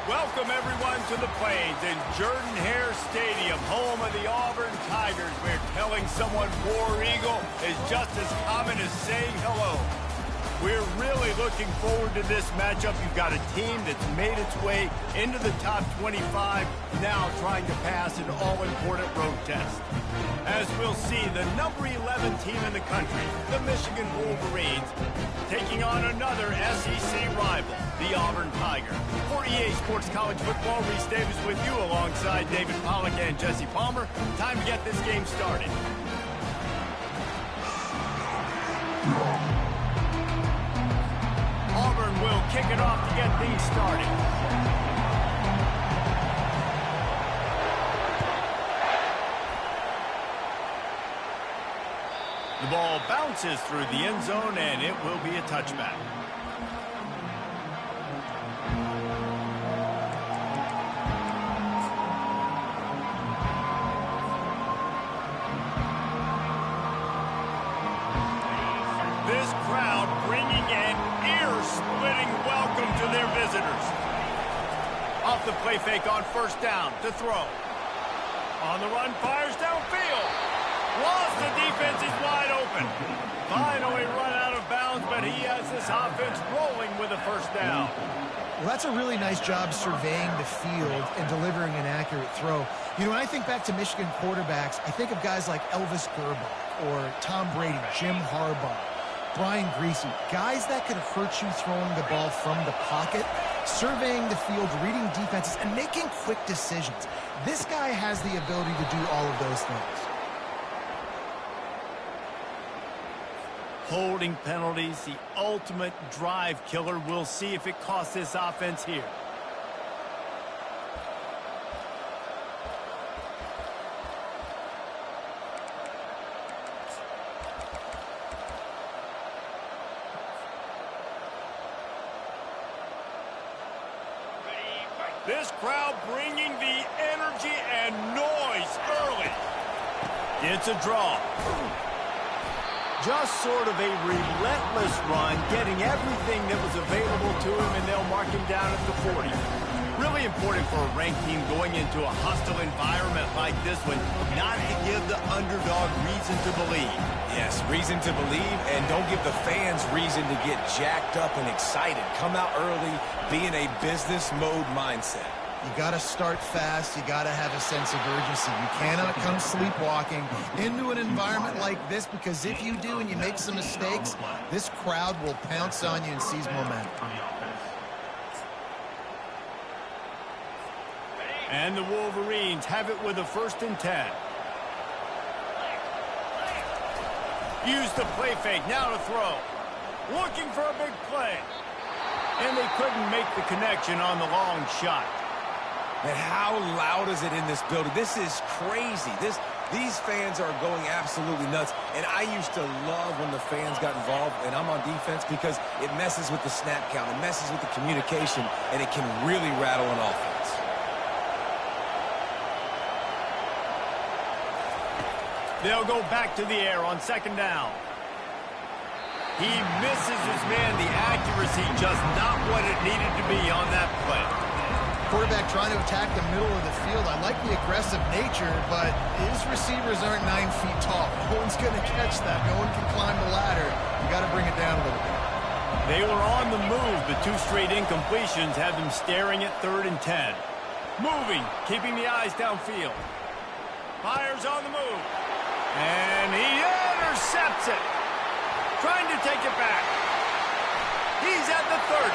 Welcome, everyone, to the Plains in Jordan-Hare Stadium, home of the Auburn Tigers, where telling someone War Eagle is just as common as saying hello. We're really looking forward to this matchup. You've got a team that's made its way into the top 25, now trying to pass an all-important road test. As we'll see, the number 11 team in the country, the Michigan Wolverines, taking on another SEC rival, the Auburn Tigers. For EA Sports College Football, Reese Davis with you alongside David Pollack and Jesse Palmer. Time to get this game started. Auburn will kick it off to get things started. The ball bounces through the end zone, and it will be a touchback. This crowd bringing an ear-splitting welcome to their visitors. Off the play fake on first down to throw. On the run, fires downfield. Lost, the defense is wide open. Finally run out of bounds, but he has this offense rolling with a first down. Well, that's a really nice job surveying the field and delivering an accurate throw. You know, when I think back to Michigan quarterbacks, I think of guys like Elvis Grbac or Tom Brady, Jim Harbaugh, Brian Griese, guys that could hurt you throwing the ball from the pocket, surveying the field, reading defenses, and making quick decisions. This guy has the ability to do all of those things. Holding penalties, the ultimate drive killer. We'll see if it costs this offense here. This crowd bringing the energy and noise early. It's a draw. Just sort of a relentless run, getting everything that was available to him, and they'll mark him down at the 40. Really important for a ranked team going into a hostile environment like this one, not to give the underdog reason to believe. Yes, reason to believe, and don't give the fans reason to get jacked up and excited. Come out early, be in a business mode mindset. You got to start fast. You got to have a sense of urgency. You cannot come sleepwalking into an environment like this, because if you do and you make some mistakes, this crowd will pounce on you and seize momentum. And the Wolverines have it with a 1st and 10. Use the play fake, now to throw. Looking for a big play. And they couldn't make the connection on the long shot. And how loud is it in this building? This is crazy. These fans are going absolutely nuts. And I used to love when the fans got involved, and I'm on defense, because it messes with the snap count. It messes with the communication, and it can really rattle an offense. They'll go back to the air on 2nd down. He misses his man. The accuracy just not what it needed to be on that play. Quarterback trying to attack the middle of the field. I like the aggressive nature, but his receivers aren't 9 feet tall. No one's going to catch that. No one can climb the ladder. You got to bring it down a little bit. They were on the move, but 2 straight incompletions have them staring at 3rd and 10. Moving, keeping the eyes downfield. Fires on the move. And he intercepts it. Trying to take it back. He's at the 30.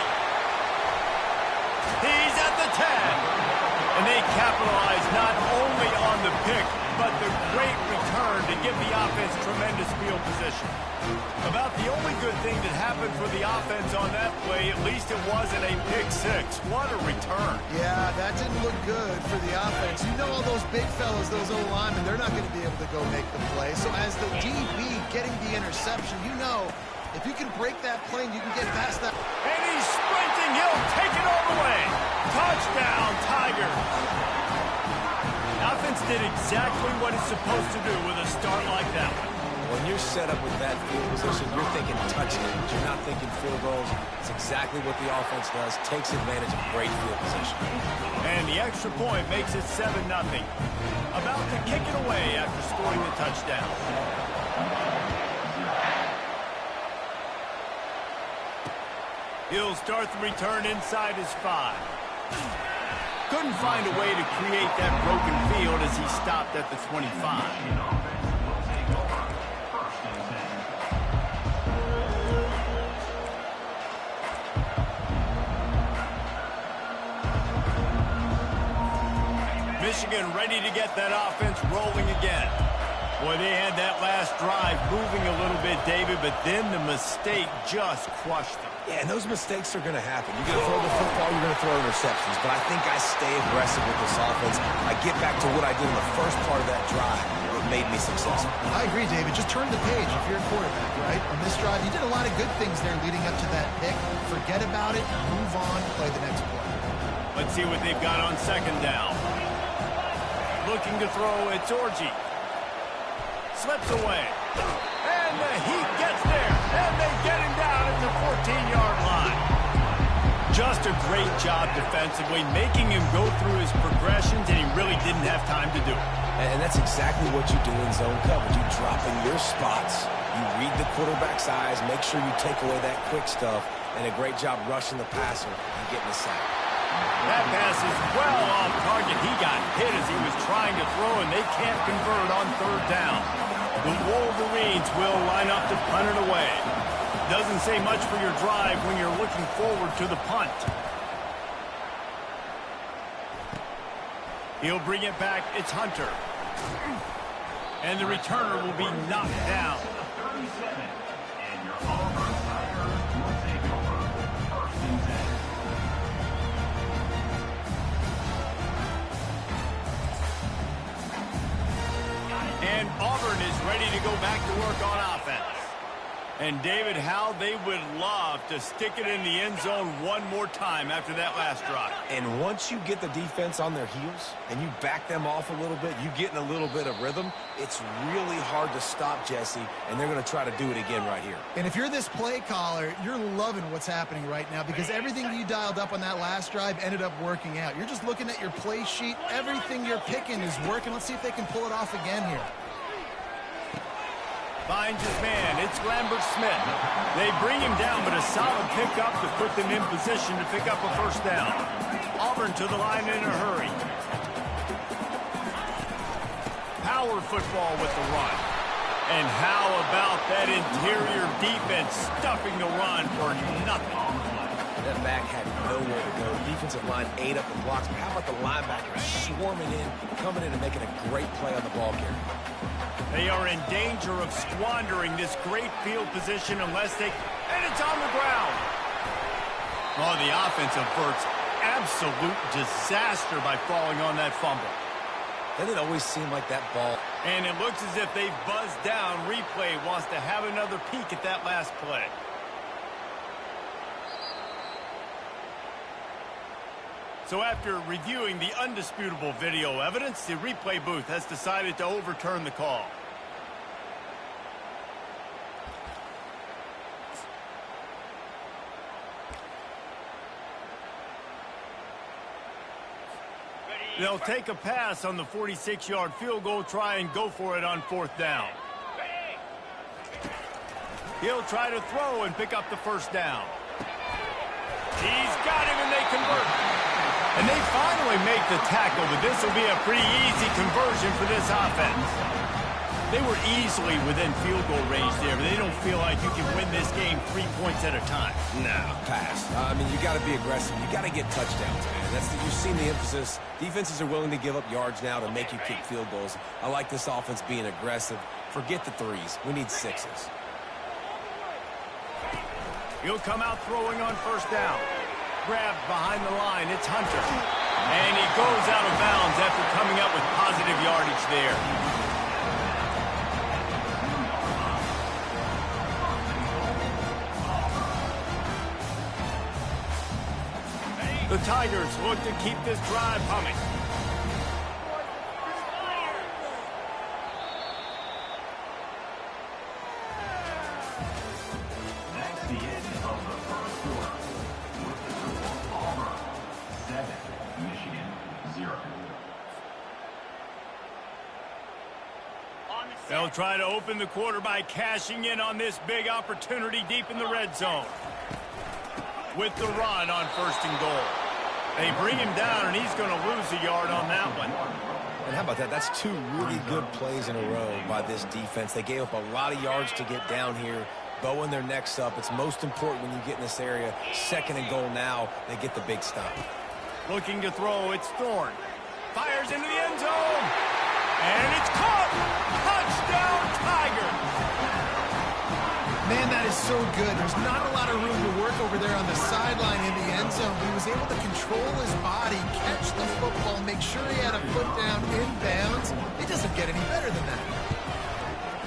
He's at the 10. And they capitalize not only on the pick, but the great return to give the offense tremendous field position. About the only good thing that happened for the offense on that play, at least it wasn't a pick 6. What a return. Yeah, that didn't look good for the offense. You know, all those big fellas, those O-linemen, they're not going to be able to go make the play. So as the DB getting the interception, you know, if you can break that plane, you can get past that. And he's sprinting. He'll take it all the way. Touchdown, Tigers. Offense did exactly what it's supposed to do with a start like that one. When you're set up with that field position, you're thinking touchdowns. You're not thinking field goals. It's exactly what the offense does. Takes advantage of great field position. And the extra point makes it 7-0. About to kick it away after scoring the touchdown. He'll start the return inside his 5. Couldn't find a way to create that broken field as he stopped at the 25. Michigan ready to get that offense rolling again. Boy, they had that last drive moving a little bit, David, but then the mistake just crushed them. Yeah, and those mistakes are going to happen. You're going to throw the football, you're going to throw interceptions. But I think I stay aggressive with this offense. I get back to what I did in the first part of that drive. It made me successful. I agree, David. Just turn the page if you're a quarterback, right? On this drive, you did a lot of good things there leading up to that pick. Forget about it, move on, play the next play. Let's see what they've got on second down. Looking to throw, it's Orji. Slips away. And the Heat gets there. And they get him down at the 14-yard line. Just a great job defensively, making him go through his progressions, and he really didn't have time to do it. And that's exactly what you do in zone coverage. You drop in your spots. You read the quarterback's eyes. Make sure you take away that quick stuff. And a great job rushing the passer and getting the sack. That pass is well off target. He got hit as he was trying to throw, and they can't convert on third down. The Wolverines will line up to punt it away. Doesn't say much for your drive when you're looking forward to the punt. He'll bring it back. It's Hunter. And the returner will be knocked down. And Auburn is ready to go back to work on offense. And David, how they would love to stick it in the end zone one more time after that last drive. And once you get the defense on their heels and you back them off a little bit, you get in a little bit of rhythm, it's really hard to stop Jesse, and they're going to try to do it again right here. And if you're this play caller, you're loving what's happening right now because everything you dialed up on that last drive ended up working out. You're just looking at your play sheet. Everything you're picking is working. Let's see if they can pull it off again here. Finds his man. It's Lambert Smith. They bring him down, but a solid pickup to put them in position to pick up a first down. Auburn to the line in a hurry. Power football with the run. And how about that interior defense stuffing the run for nothing? That back had nowhere to go. The defensive line ate up the blocks. But how about the linebackers swarming in, coming in and making a great play on the ball carrier? They are in danger of squandering this great field position unless they... And it's on the ground. Oh, the offense averts absolute disaster by falling on that fumble. Doesn't it always seem like that ball... And it looks as if they've buzzed down. Replay wants to have another peek at that last play. So after reviewing the undisputable video evidence, the replay booth has decided to overturn the call. They'll take a pass on the 46-yard field goal, try and go for it on fourth down. He'll try to throw and pick up the first down. He's got him, and they convert. And they finally make the tackle, but this will be a pretty easy conversion for this offense. They were easily within field goal range there, but they don't feel like you can win this game 3 points at a time. No, pass. I mean, you got to be aggressive. You got to get touchdowns, man. You've seen the emphasis. Defenses are willing to give up yards now to make you kick field goals. I like this offense being aggressive. Forget the threes. We need sixes. He'll come out throwing on first down. Grabbed behind the line. It's Hunter. And he goes out of bounds after coming up with positive yardage there. The Tigers look to keep this drive humming. They'll try to open the quarter by cashing in on this big opportunity deep in the red zone. With the run on 1st and goal. They bring him down, and he's going to lose a yard on that one. And how about that? That's 2 really good plays in a row by this defense. They gave up a lot of yards to get down here, bowing their necks up. It's most important when you get in this area. 2nd and goal now, they get the big stop. Looking to throw, it's Thorne. Fires into the end zone. And it's caught. Touchdown, Tigers. Man, that is so good. There's not a lot of room to work over there on the sideline in the end zone. He was able to control his body, catch the football, make sure he had a foot down in bounds. It doesn't get any better than that.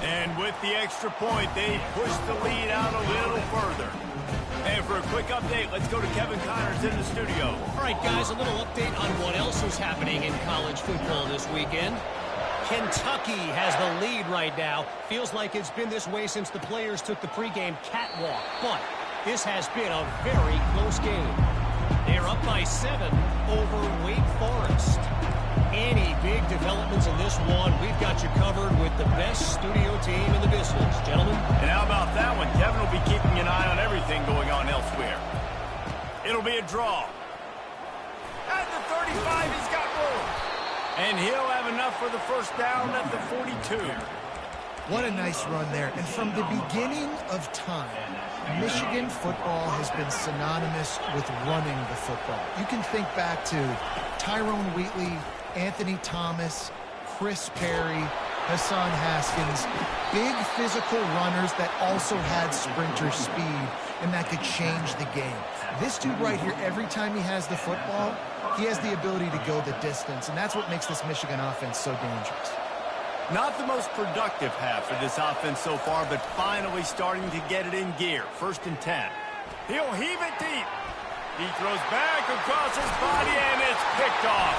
And with the extra point, they push the lead out a little further. And for a quick update, let's go to Kevin Connors in the studio. All right, guys, a little update on what else is happening in college football this weekend. Kentucky has the lead right now. Feels like it's been this way since the players took the pregame catwalk. But this has been a very close game. They're up by 7 over Wake Forest. Any big developments in this one, we've got you covered with the best studio team in the business. Gentlemen? And how about that one? Kevin will be keeping an eye on everything going on elsewhere. It'll be a draw. At the 35, he's got room. And he'll have enough for the 1st down at the 42. What a nice run there. And from the beginning of time, Michigan football has been synonymous with running the football. You can think back to Tyrone Wheatley, Anthony Thomas, Chris Perry, Hassan Haskins, big physical runners that also had sprinter speed and that could change the game. This dude right here, every time he has the football, he has the ability to go the distance, and that's what makes this Michigan offense so dangerous. Not the most productive half of this offense so far, but finally starting to get it in gear. 1st and 10. He'll heave it deep. He throws back across his body, and it's picked off.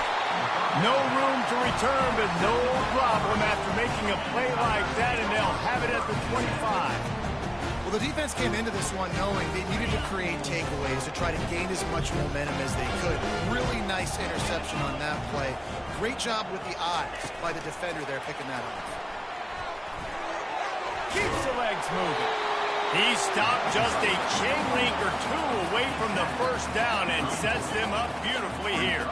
No room to return, but no problem after making a play like that, and they'll have it at the 25. Well, the defense came into this one knowing they needed to create takeaways to try to gain as much momentum as they could. Really nice interception on that play. Great job with the eyes by the defender there picking that up. Keeps the legs moving. He stopped just a chain link or 2 away from the 1st down and sets them up beautifully here.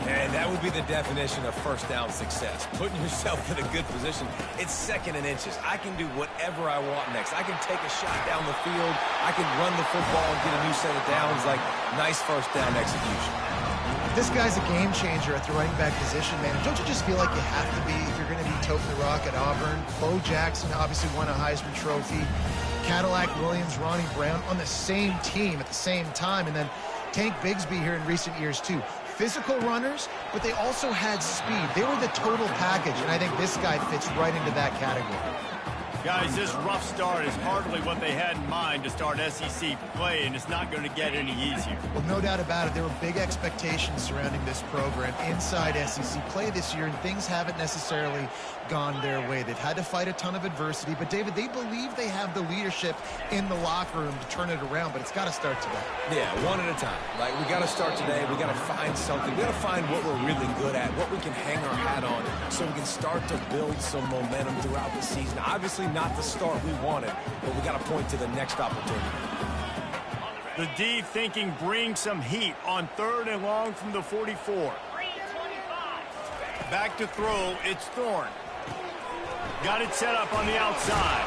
And that would be the definition of 1st down success. Putting yourself in a good position. It's 2nd and inches. I can do whatever I want next. I can take a shot down the field. I can run the football and get a new set of downs. Like, nice 1st down execution. This guy's a game changer at the running back position, man. Don't you just feel like you have to be if you're going to be toting the rock at Auburn? Bo Jackson obviously won a Heisman Trophy. Cadillac Williams, Ronnie Brown on the same team at the same time. And then Tank Bigsby here in recent years, too. Physical runners, but they also had speed. They were the total package, and I think this guy fits right into that category. Guys, this rough start is hardly what they had in mind to start SEC play, and it's not going to get any easier. Well, no doubt about it. There were big expectations surrounding this program inside SEC play this year, and things haven't necessarily gone their way. They've had to fight a ton of adversity, but, David, they believe they have the leadership in the locker room to turn it around, but it's got to start today. Yeah, one at a time. Like, we got to start today. We got to find something. We got to find what we're really good at, what we can hang our hat on, so we can start to build some momentum throughout the season. Obviously, not the start we wanted, but we got to point to the next opportunity. The D thinking bring some heat on 3rd and long from the 44. Back to throw, it's Thorne. Got it set up on the outside.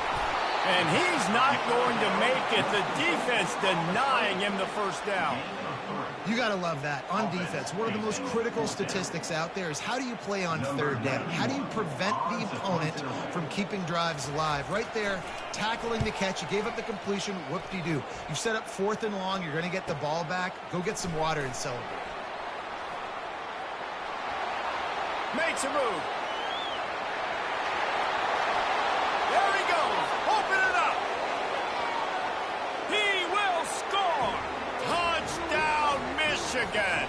And he's not going to make it. The defense denying him the 1st down. You got to love that. On defense, one of the most critical statistics out there is how do you play on 3rd down? How do you prevent the opponent from keeping drives alive? Right there, tackling the catch. You gave up the completion. Whoop-de-doo. You set up 4th and long. You're going to get the ball back. Go get some water and celebrate. Makes a move. There he goes. Open it up. He will score. Touchdown, Michigan.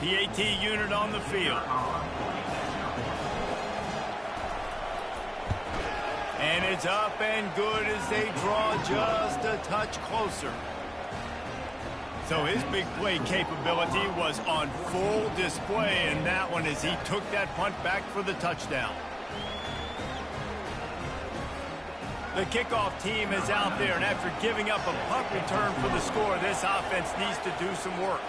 The AT unit on the field. And it's up and good as they draw just a touch closer. So his big play capability was on full display in that one as he took that punt back for the touchdown. The kickoff team is out there, and after giving up a punt return for the score, this offense needs to do some work.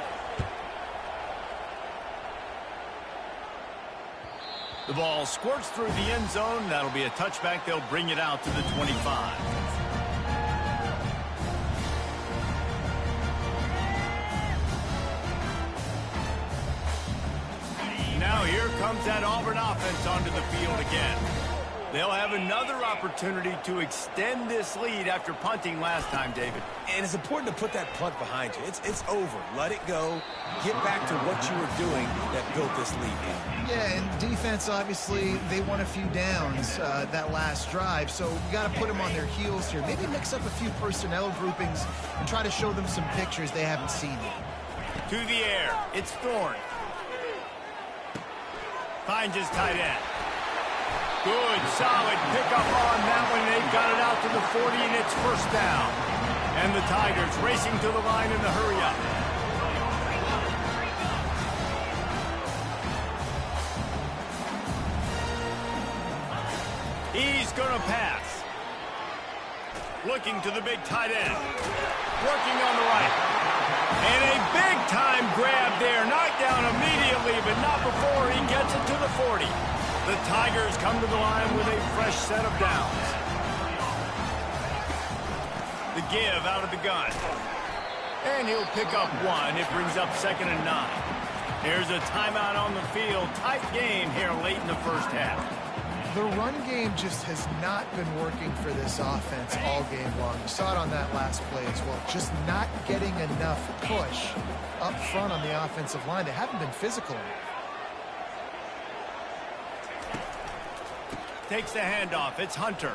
The ball squirts through the end zone. That'll be a touchback. They'll bring it out to the 25. Now here comes that Auburn offense onto the field again. They'll have another opportunity to extend this lead after punting last time, David. And it's important to put that punt behind you. It's over. Let it go. Get back to what you were doing that built this lead. Yeah, and defense, obviously, they won a few downs that last drive, so you got to put them on their heels here. Maybe mix up a few personnel groupings and try to show them some pictures they haven't seen yet. To the air. It's Thorne. Finds his tight end. Good, solid pickup on that one. They've got it out to the 40, and it's first down. And the Tigers racing to the line in the hurry-up. He's going to pass. Looking to the big tight end. Working on the right. And a big-time grab there. Knocked down immediately, but not before he gets it to the 40. The Tigers come to the line with a fresh set of downs. The give out of the gun. And he'll pick up one. It brings up 2nd and 9. Here's a timeout on the field. Tight game here late in the first half. The run game just has not been working for this offense all game long. You saw it on that last play as well. Just not getting enough push up front on the offensive line. They haven't been physical enough. Takes the handoff. It's Hunter.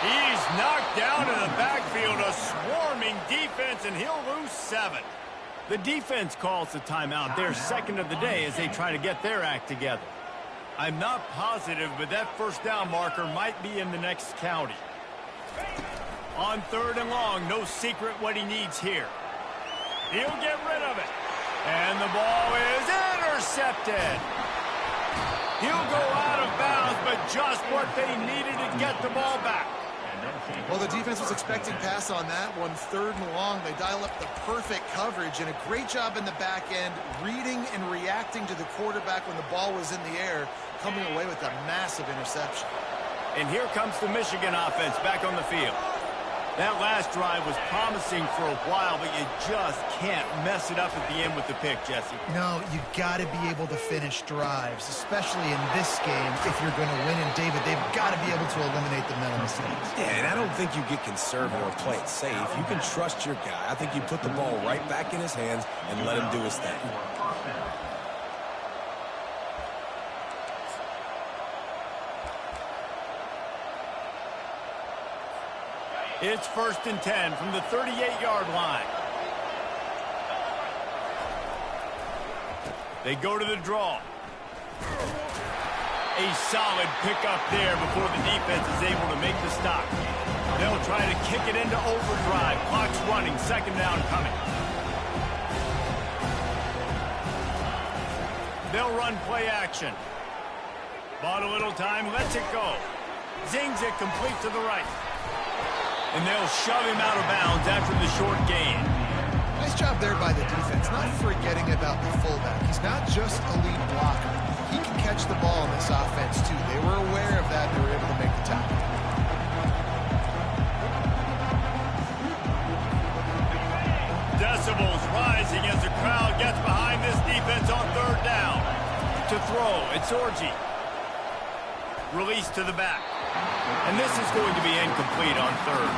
He's knocked down in the backfield. A swarming defense, and he'll lose 7. The defense calls the timeout. Their second of the day as they try to get their act together. I'm not positive, but that first down marker might be in the next county. On 3rd and long, no secret what he needs here. He'll get rid of it. And the ball is intercepted. He'll go out of bounds, but just what they needed to get the ball back. Well, the defense was expecting pass on that one. 3rd and long, they dial up the perfect coverage and a great job in the back end, reading and reacting to the quarterback when the ball was in the air, coming away with a massive interception. And here comes the Michigan offense back on the field. That last drive was promising for a while, but you just can't mess it up at the end with the pick, Jesse. No, you got to be able to finish drives, especially in this game if you're going to win. And, David, they've got to be able to eliminate the mental mistakes. Yeah, and I don't think you get conservative or play it safe. You can trust your guy. I think you put the ball right back in his hands and let him do his thing. It's 1st and 10 from the 38-yard line. They go to the draw. A solid pickup there before the defense is able to make the stop. They'll try to kick it into overdrive. Clock's running. 2nd down coming. They'll run play action. Bought a little time. Lets it go. Zings it complete to the right. And they'll shove him out of bounds after the short gain. Nice job there by the defense, not forgetting about the fullback. He's not just a lead blocker. He can catch the ball in this offense, too. They were aware of that. They were able to make the tackle. Decibels rising as the crowd gets behind this defense on 3rd down. To throw, it's Orji. Release to the back. And this is going to be incomplete on 3rd.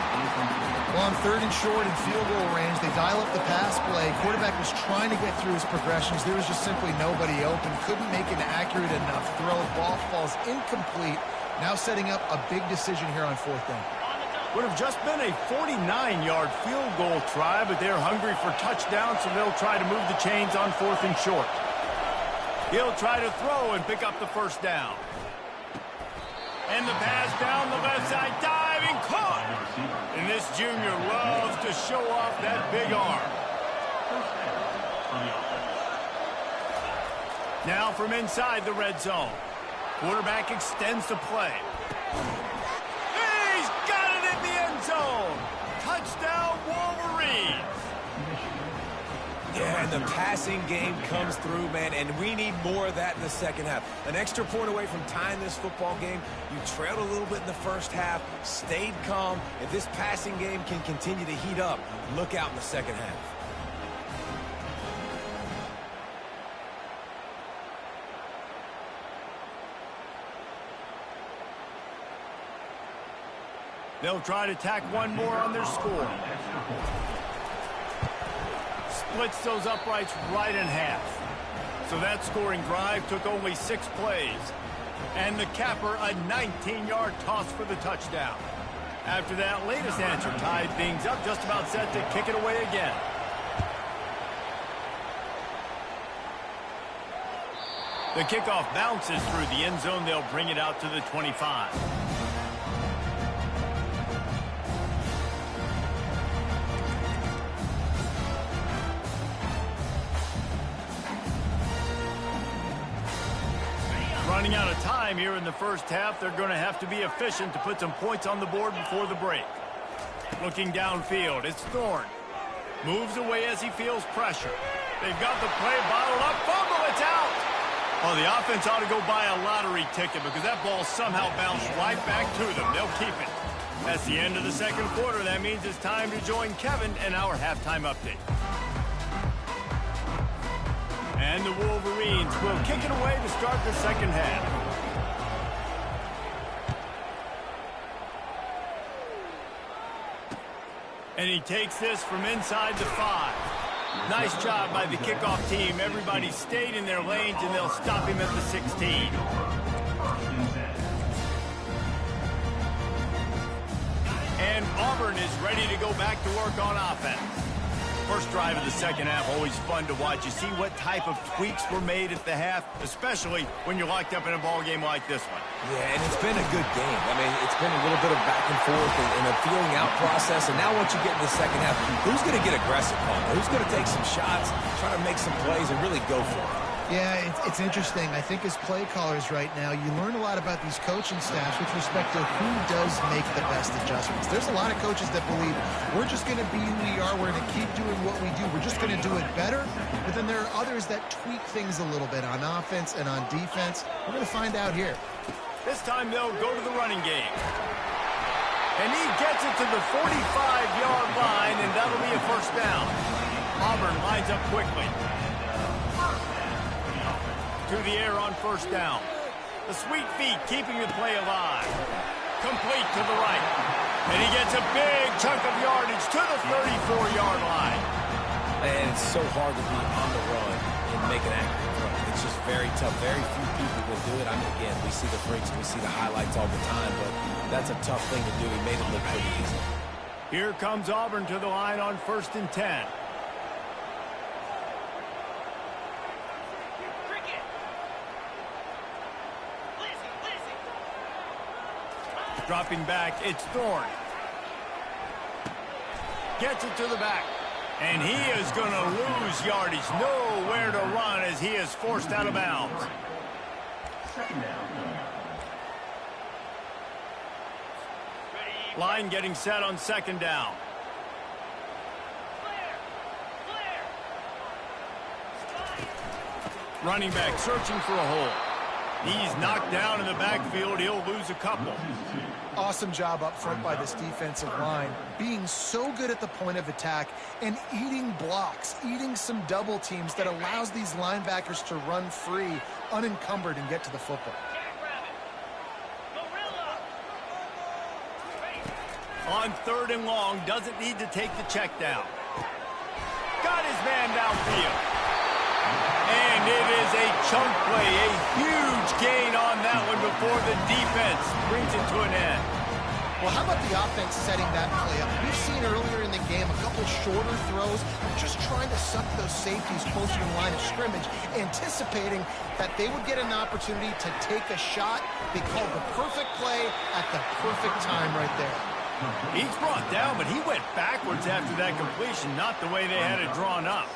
Well, on 3rd and short and field goal range, they dial up the pass play. Quarterback was trying to get through his progressions. There was just simply nobody open. Couldn't make an accurate enough throw. Ball falls incomplete. Now setting up a big decision here on 4th down. Would have just been a 49-yard field goal try, but they're hungry for touchdown, so they'll try to move the chains on 4th and short. He'll try to throw and pick up the 1st down. And the pass down the left side, diving, caught. And this junior loves to show off that big arm. Now from inside the red zone. Quarterback extends the play. He's got it in the end zone. Touchdown, Wolverines. Yeah, and the passing game comes through, man, and we need more of that in the second half. An extra point away from tying this football game. You trailed a little bit in the first half, stayed calm. If this passing game can continue to heat up, look out in the second half. They'll try to tack one more on their score. Splits those uprights right in half. So that scoring drive took only 6 plays. And the capper, a 19-yard toss for the touchdown. After that latest answer tied things up, just about set to kick it away again. The kickoff bounces through the end zone. They'll bring it out to the 25. Running out of time here in the first half. They're going to have to be efficient to put some points on the board before the break. Looking downfield, it's Thorne. Moves away as he feels pressure. They've got the play bottled up. Fumble, it's out. Oh, the offense ought to go buy a lottery ticket because that ball somehow bounced right back to them. They'll keep it. That's the end of the second quarter. That means it's time to join Kevin and our halftime update. And the Wolverines will kick it away to start the second half. And he takes this from inside the 5. Nice job by the kickoff team. Everybody stayed in their lanes, and they'll stop him at the 16. And Auburn is ready to go back to work on offense. First drive of the second half, always fun to watch. You see what type of tweaks were made at the half, especially when you're locked up in a ball game like this one. Yeah, and it's been a good game. I mean, it's been a little bit of back and forth and a feeling out process. And now once you get in the second half, who's going to get aggressive, Palmer? Who's going to take some shots, try to make some plays, and really go for it? Yeah, it's interesting. I think as play callers right now, you learn a lot about these coaching staffs with respect to who does make the best adjustments. There's a lot of coaches that believe we're just going to be who we are. We're going to keep doing what we do. We're just going to do it better. But then there are others that tweak things a little bit on offense and on defense. We're going to find out here. This time they'll go to the running game. And he gets it to the 45-yard line, and that'll be a first down. Auburn lines up quickly. To the air on first down. The sweet feet keeping the play alive. Complete to the right. And he gets a big chunk of yardage to the 34-yard line. And it's so hard to be on the run and make an accurate throw. It's just very tough. Very few people can do it. I mean, again, we see the freaks, we see the highlights all the time, but that's a tough thing to do. He made it look pretty easy. Here comes Auburn to the line on 1st and 10. Dropping back, it's Thorne. Gets it to the back. And he is going to lose yardage. Nowhere to run as he is forced out of bounds. Line getting set on second down. Running back searching for a hole. He's knocked down in the backfield. He'll lose a couple. Awesome job up front by this defensive line, being so good at the point of attack and eating blocks, eating some double teams that allows these linebackers to run free, unencumbered, and get to the football. On 3rd and long, doesn't need to take the check down. Got his man downfield. And it is a chunk play, a huge gain on that one before the defense brings it to an end. Well, how about the offense setting that play up? We've seen earlier in the game a couple shorter throws, just trying to suck those safeties closer to the line of scrimmage, anticipating that they would get an opportunity to take a shot. They called the perfect play at the perfect time right there. He's brought down, but he went backwards after that completion, not the way they had it drawn up.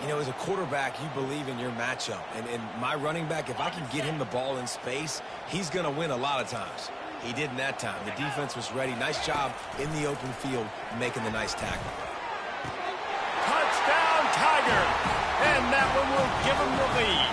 You know, as a quarterback, you believe in your matchup. And my running back, if I can get him the ball in space, he's going to win a lot of times. He didn't that time. The defense was ready. Nice job in the open field making the nice tackle. Touchdown, Tiger! And that one will give him the lead.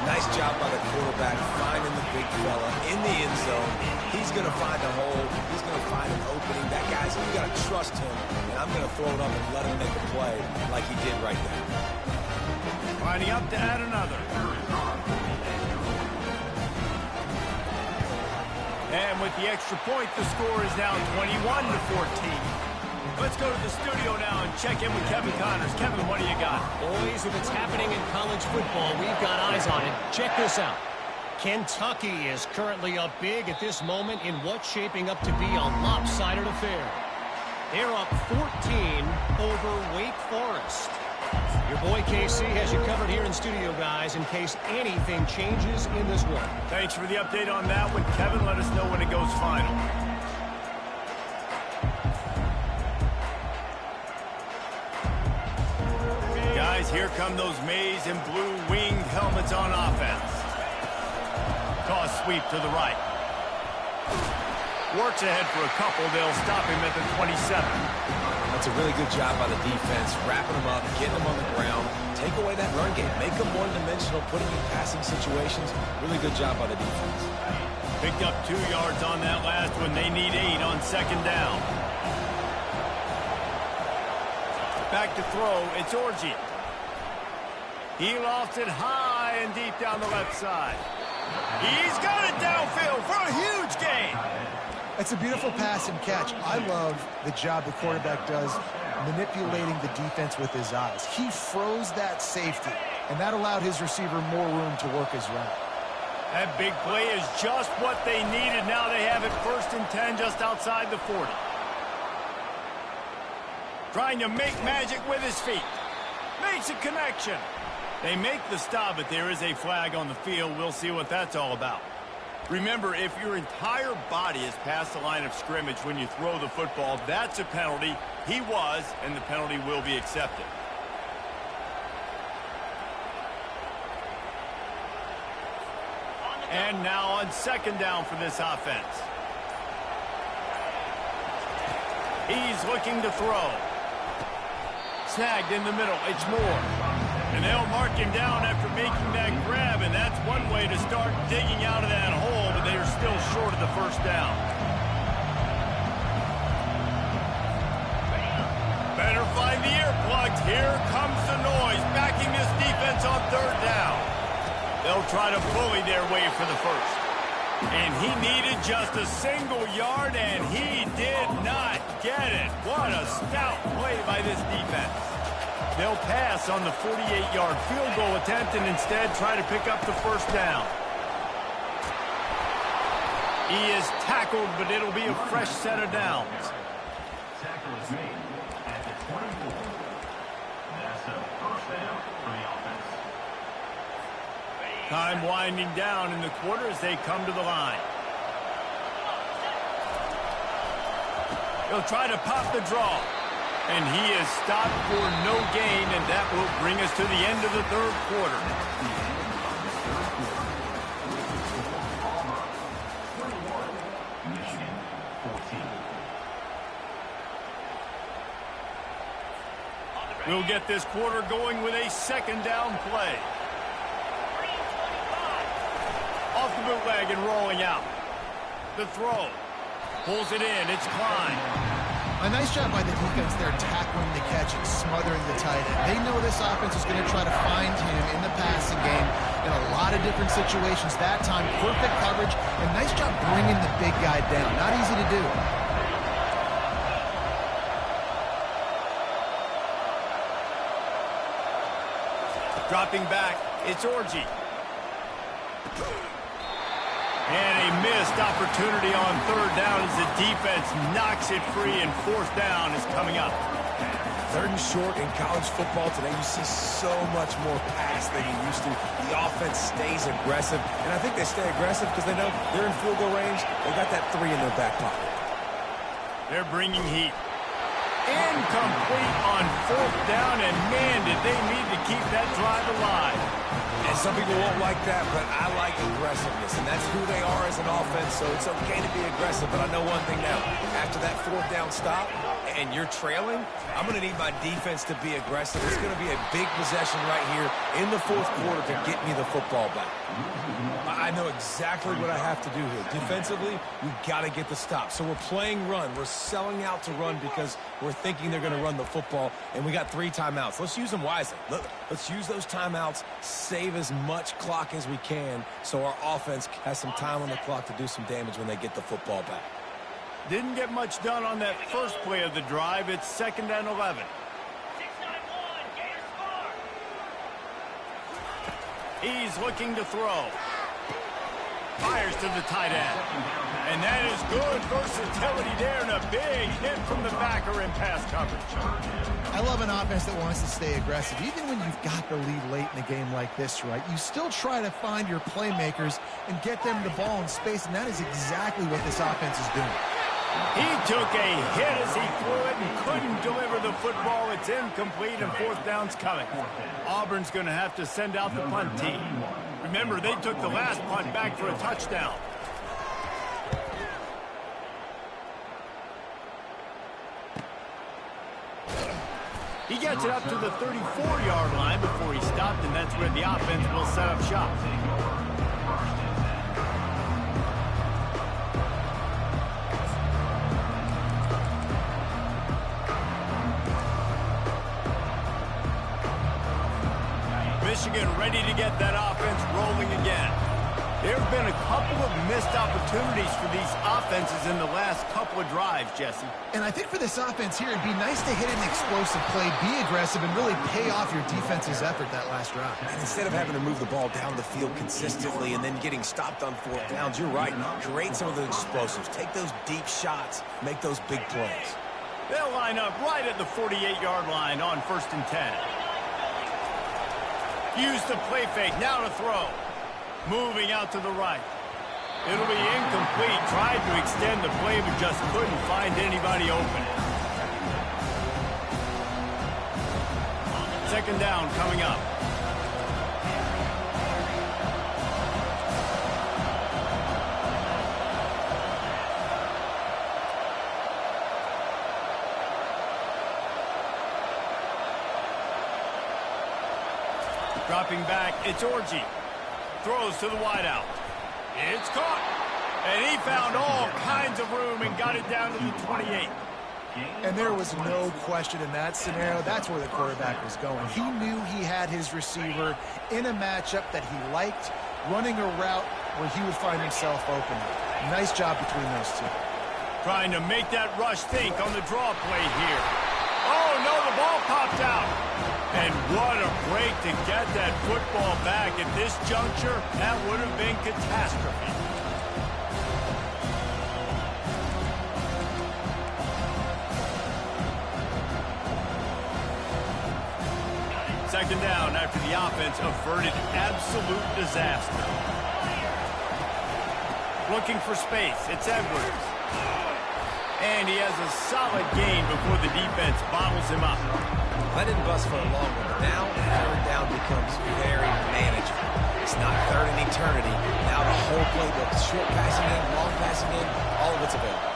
Nice job by the quarterback finding the big fella in the end zone. He's going to find a hole. He's going to find an opening. That guy's, you got to trust him. And I'm going to throw it up and let him make a play like he did right there. Lining up to add another. And with the extra point, the score is now 21-14. Let's go to the studio now and check in with Kevin Connors. Kevin, what do you got? Boys, if it's happening in college football, we've got eyes on it. Check this out. Kentucky is currently up big at this moment in what's shaping up to be a lopsided affair. They're up 14 over Wake Forest. Your boy KC has you covered here in studio, guys, in case anything changes in this one. Thanks for the update on that one. Kevin, let us know when it goes final. Guys, here come those maize and blue winged helmets on offense. Toss sweep to the right. Works ahead for a couple. They'll stop him at the 27. That's a really good job by the defense, wrapping them up, getting them on the ground. Take away that run game. Make them one-dimensional, put them in passing situations. Really good job by the defense. Picked up 2 yards on that last one. They need 8 on second down. Back to throw. It's Orji. He lofts it high and deep down the left side. He's got it downfield for a huge gain. It's a beautiful pass and catch. I love the job the quarterback does manipulating the defense with his eyes. He froze that safety, and that allowed his receiver more room to work his route. That big play is just what they needed. Now they have it 1st and 10 just outside the 40. Trying to make magic with his feet. Makes a connection. They make the stop, but there is a flag on the field. We'll see what that's all about. Remember, if your entire body is past the line of scrimmage when you throw the football, that's a penalty. He was, and the penalty will be accepted. And now on second down for this offense. He's looking to throw. Snagged in the middle. It's Moore. And they'll mark him down after making that grab, and that's one way to start digging out of that hole, but they are still short of the first down. Better find the earplugs. Here comes the noise, backing this defense on third down. They'll try to bully their way for the first. And he needed just a single yard, and he did not get it. What a stout play by this defense. They'll pass on the 48-yard field goal attempt and instead try to pick up the first down. He is tackled, but it'll be a fresh set of downs. Tackle is made at the 24. That's a first down for the offense. Time winding down in the quarter as they come to the line. They'll try to pop the draw. And he is stopped for no gain, and that will bring us to the end of the third quarter. Michigan 14. We'll get this quarter going with a second down play. Off the bootleg and rolling out. The throw. Pulls it in. It's Klein. A nice job by the defense there, tackling the catch and smothering the tight end. They know this offense is going to try to find him in the passing game in a lot of different situations. That time, perfect coverage, and nice job bringing the big guy down. Not easy to do. Dropping back, it's Orji. And a missed opportunity on third down as the defense knocks it free, and fourth down is coming up. Third and short in college football today, you see so much more pass than you used to. The offense stays aggressive, and I think they stay aggressive because they know they're in field goal range. They got that 3 in their back pocket. They're bringing heat. Incomplete on fourth down, and man, did they need to keep that drive alive. And some people won't like that, but I like aggressiveness, and that's who they are as an offense, so it's okay to be aggressive. But I know one thing now. After that fourth down stop and you're trailing, I'm going to need my defense to be aggressive. It's going to be a big possession right here in the fourth quarter to get me the football back. I know exactly what I have to do here. Defensively, we've got to get the stop. So we're playing run. We're selling out to run because we're thinking they're going to run the football, and we got 3 timeouts. Let's use them wisely. Let's use those timeouts, save as much clock as we can so our offense has some time on the clock to do some damage when they get the football back. Didn't get much done on that first play of the drive. It's 2nd and 11. He's looking to throw. Fires to the tight end. And that is good versatility there, and a big hit from the backer in pass coverage. I love an offense that wants to stay aggressive. Even when you've got the lead late in a game like this, right, you still try to find your playmakers and get them the ball in space, and that is exactly what this offense is doing. He took a hit as he threw it and couldn't deliver the football. It's incomplete, and fourth down's coming. Auburn's going to have to send out the punt team. Remember, they took the last punt back for a touchdown. He gets it up to the 34-yard line before he stopped, and that's where the offense will set up shop. Michigan ready to get that offense rolling again. There have been a couple of missed opportunities for these offenses in the last couple of drives, Jesse. And I think for this offense here, it'd be nice to hit an explosive play, be aggressive, and really pay off your defense's effort that last drive. And instead of having to move the ball down the field consistently and then getting stopped on fourth downs, you're right. Create some of the explosives. Take those deep shots. Make those big plays. They'll line up right at the 48-yard line on 1st and 10. Use the play fake, now to throw. Moving out to the right. It'll be incomplete. Tried to extend the play, but just couldn't find anybody open. 2nd down coming up. Dropping back, it's Orji. Throws to the wideout. It's caught. And he found all kinds of room and got it down to the 28. And there was no question in that scenario. That's where the quarterback was going. He knew he had his receiver in a matchup that he liked, running a route where he would find himself open. Nice job between those two. Trying to make that rush think on the draw play here. Oh, no, the ball popped out. And what a break to get that football back. At this juncture, that would have been catastrophe. Second down after the offense averted absolute disaster. Looking for space, it's Edwards. And he has a solid gain before the defense bottles him up. I didn't bust for a long one, but now 3rd down becomes very manageable. It's not 3rd and eternity. Now the whole playbook, short passing in, long passing in, all of it's available.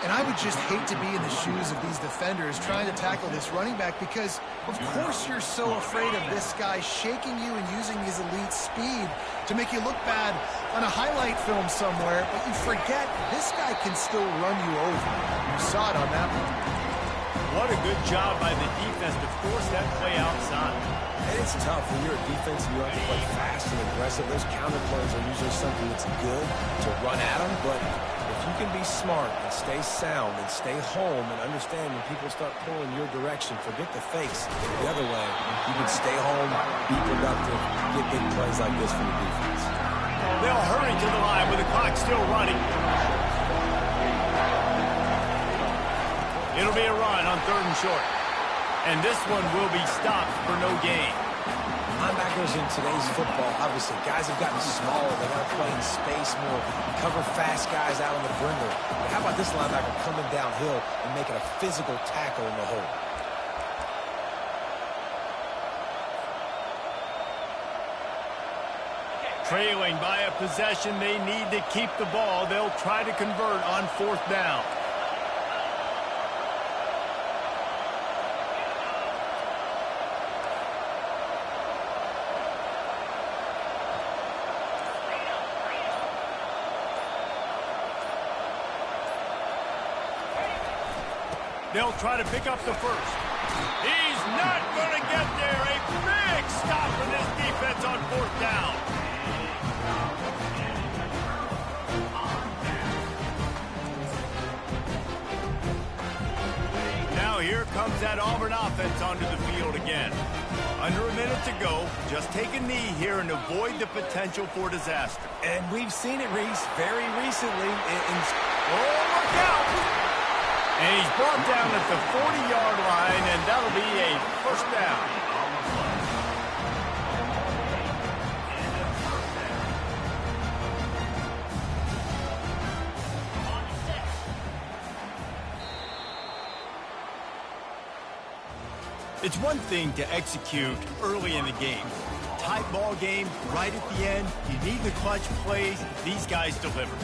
And I would just hate to be in the shoes of these defenders trying to tackle this running back because, of course, you're so afraid of this guy shaking you and using his elite speed to make you look bad on a highlight film somewhere, but you forget this guy can still run you over. You saw it on that one. What a good job by the defense to force that play outside. And it's tough when you're a defense and you have to play fast and aggressive. Those counter plays are usually something that's good to run at them, but if you can be smart and stay sound and stay home and understand when people start pulling your direction, forget the fakes the other way. You can stay home, be productive, get big plays like this from the defense. They'll hurry to the line with the clock still running. It'll be a run on 3rd and short. And this one will be stopped for no gain. Linebackers in today's football, obviously, guys have gotten smaller. They got to play in space more, cover fast guys out on the perimeter. But how about this linebacker coming downhill and making a physical tackle in the hole? Trailing by a possession, they need to keep the ball. They'll try to convert on 4th down. They'll try to pick up the first. He's not going to get there. A big stop for this defense on 4th down. Now here comes that Auburn offense onto the field again. Under a minute to go. Just take a knee here and avoid the potential for disaster. And we've seen it, Reese, very recently. Oh, look out! And he's brought down at the 40-yard line, and that'll be a 1st down. It's one thing to execute early in the game. Tight ball game, right at the end, you need the clutch plays. These guys deliver.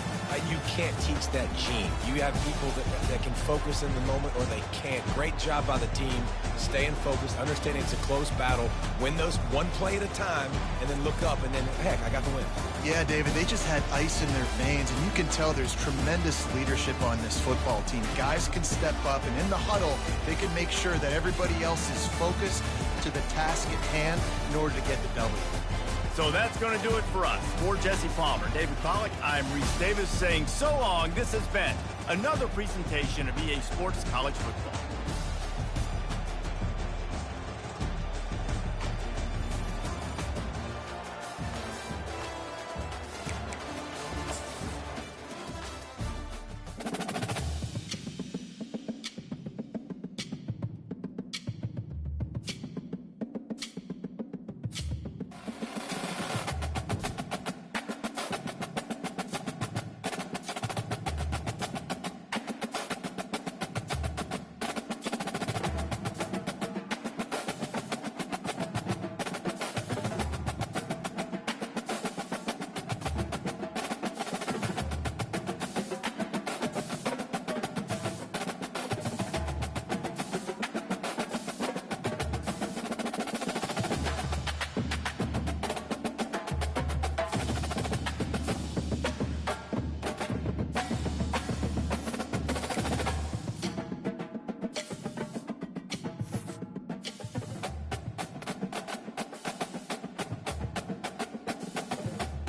You can't teach that gene. You have people that can focus in the moment or they can't. Great job by the team, staying focused, understanding it's a close battle, win those one play at a time, and then look up, and then, heck, I got the win. Yeah, David, they just had ice in their veins, and you can tell there's tremendous leadership on this football team. Guys can step up, and in the huddle, they can make sure that everybody else is focused to the task at hand in order to get the W. So that's going to do it for us. For Jesse Palmer, David Pollack, I'm Reese Davis saying so long. This has been another presentation of EA Sports College Football.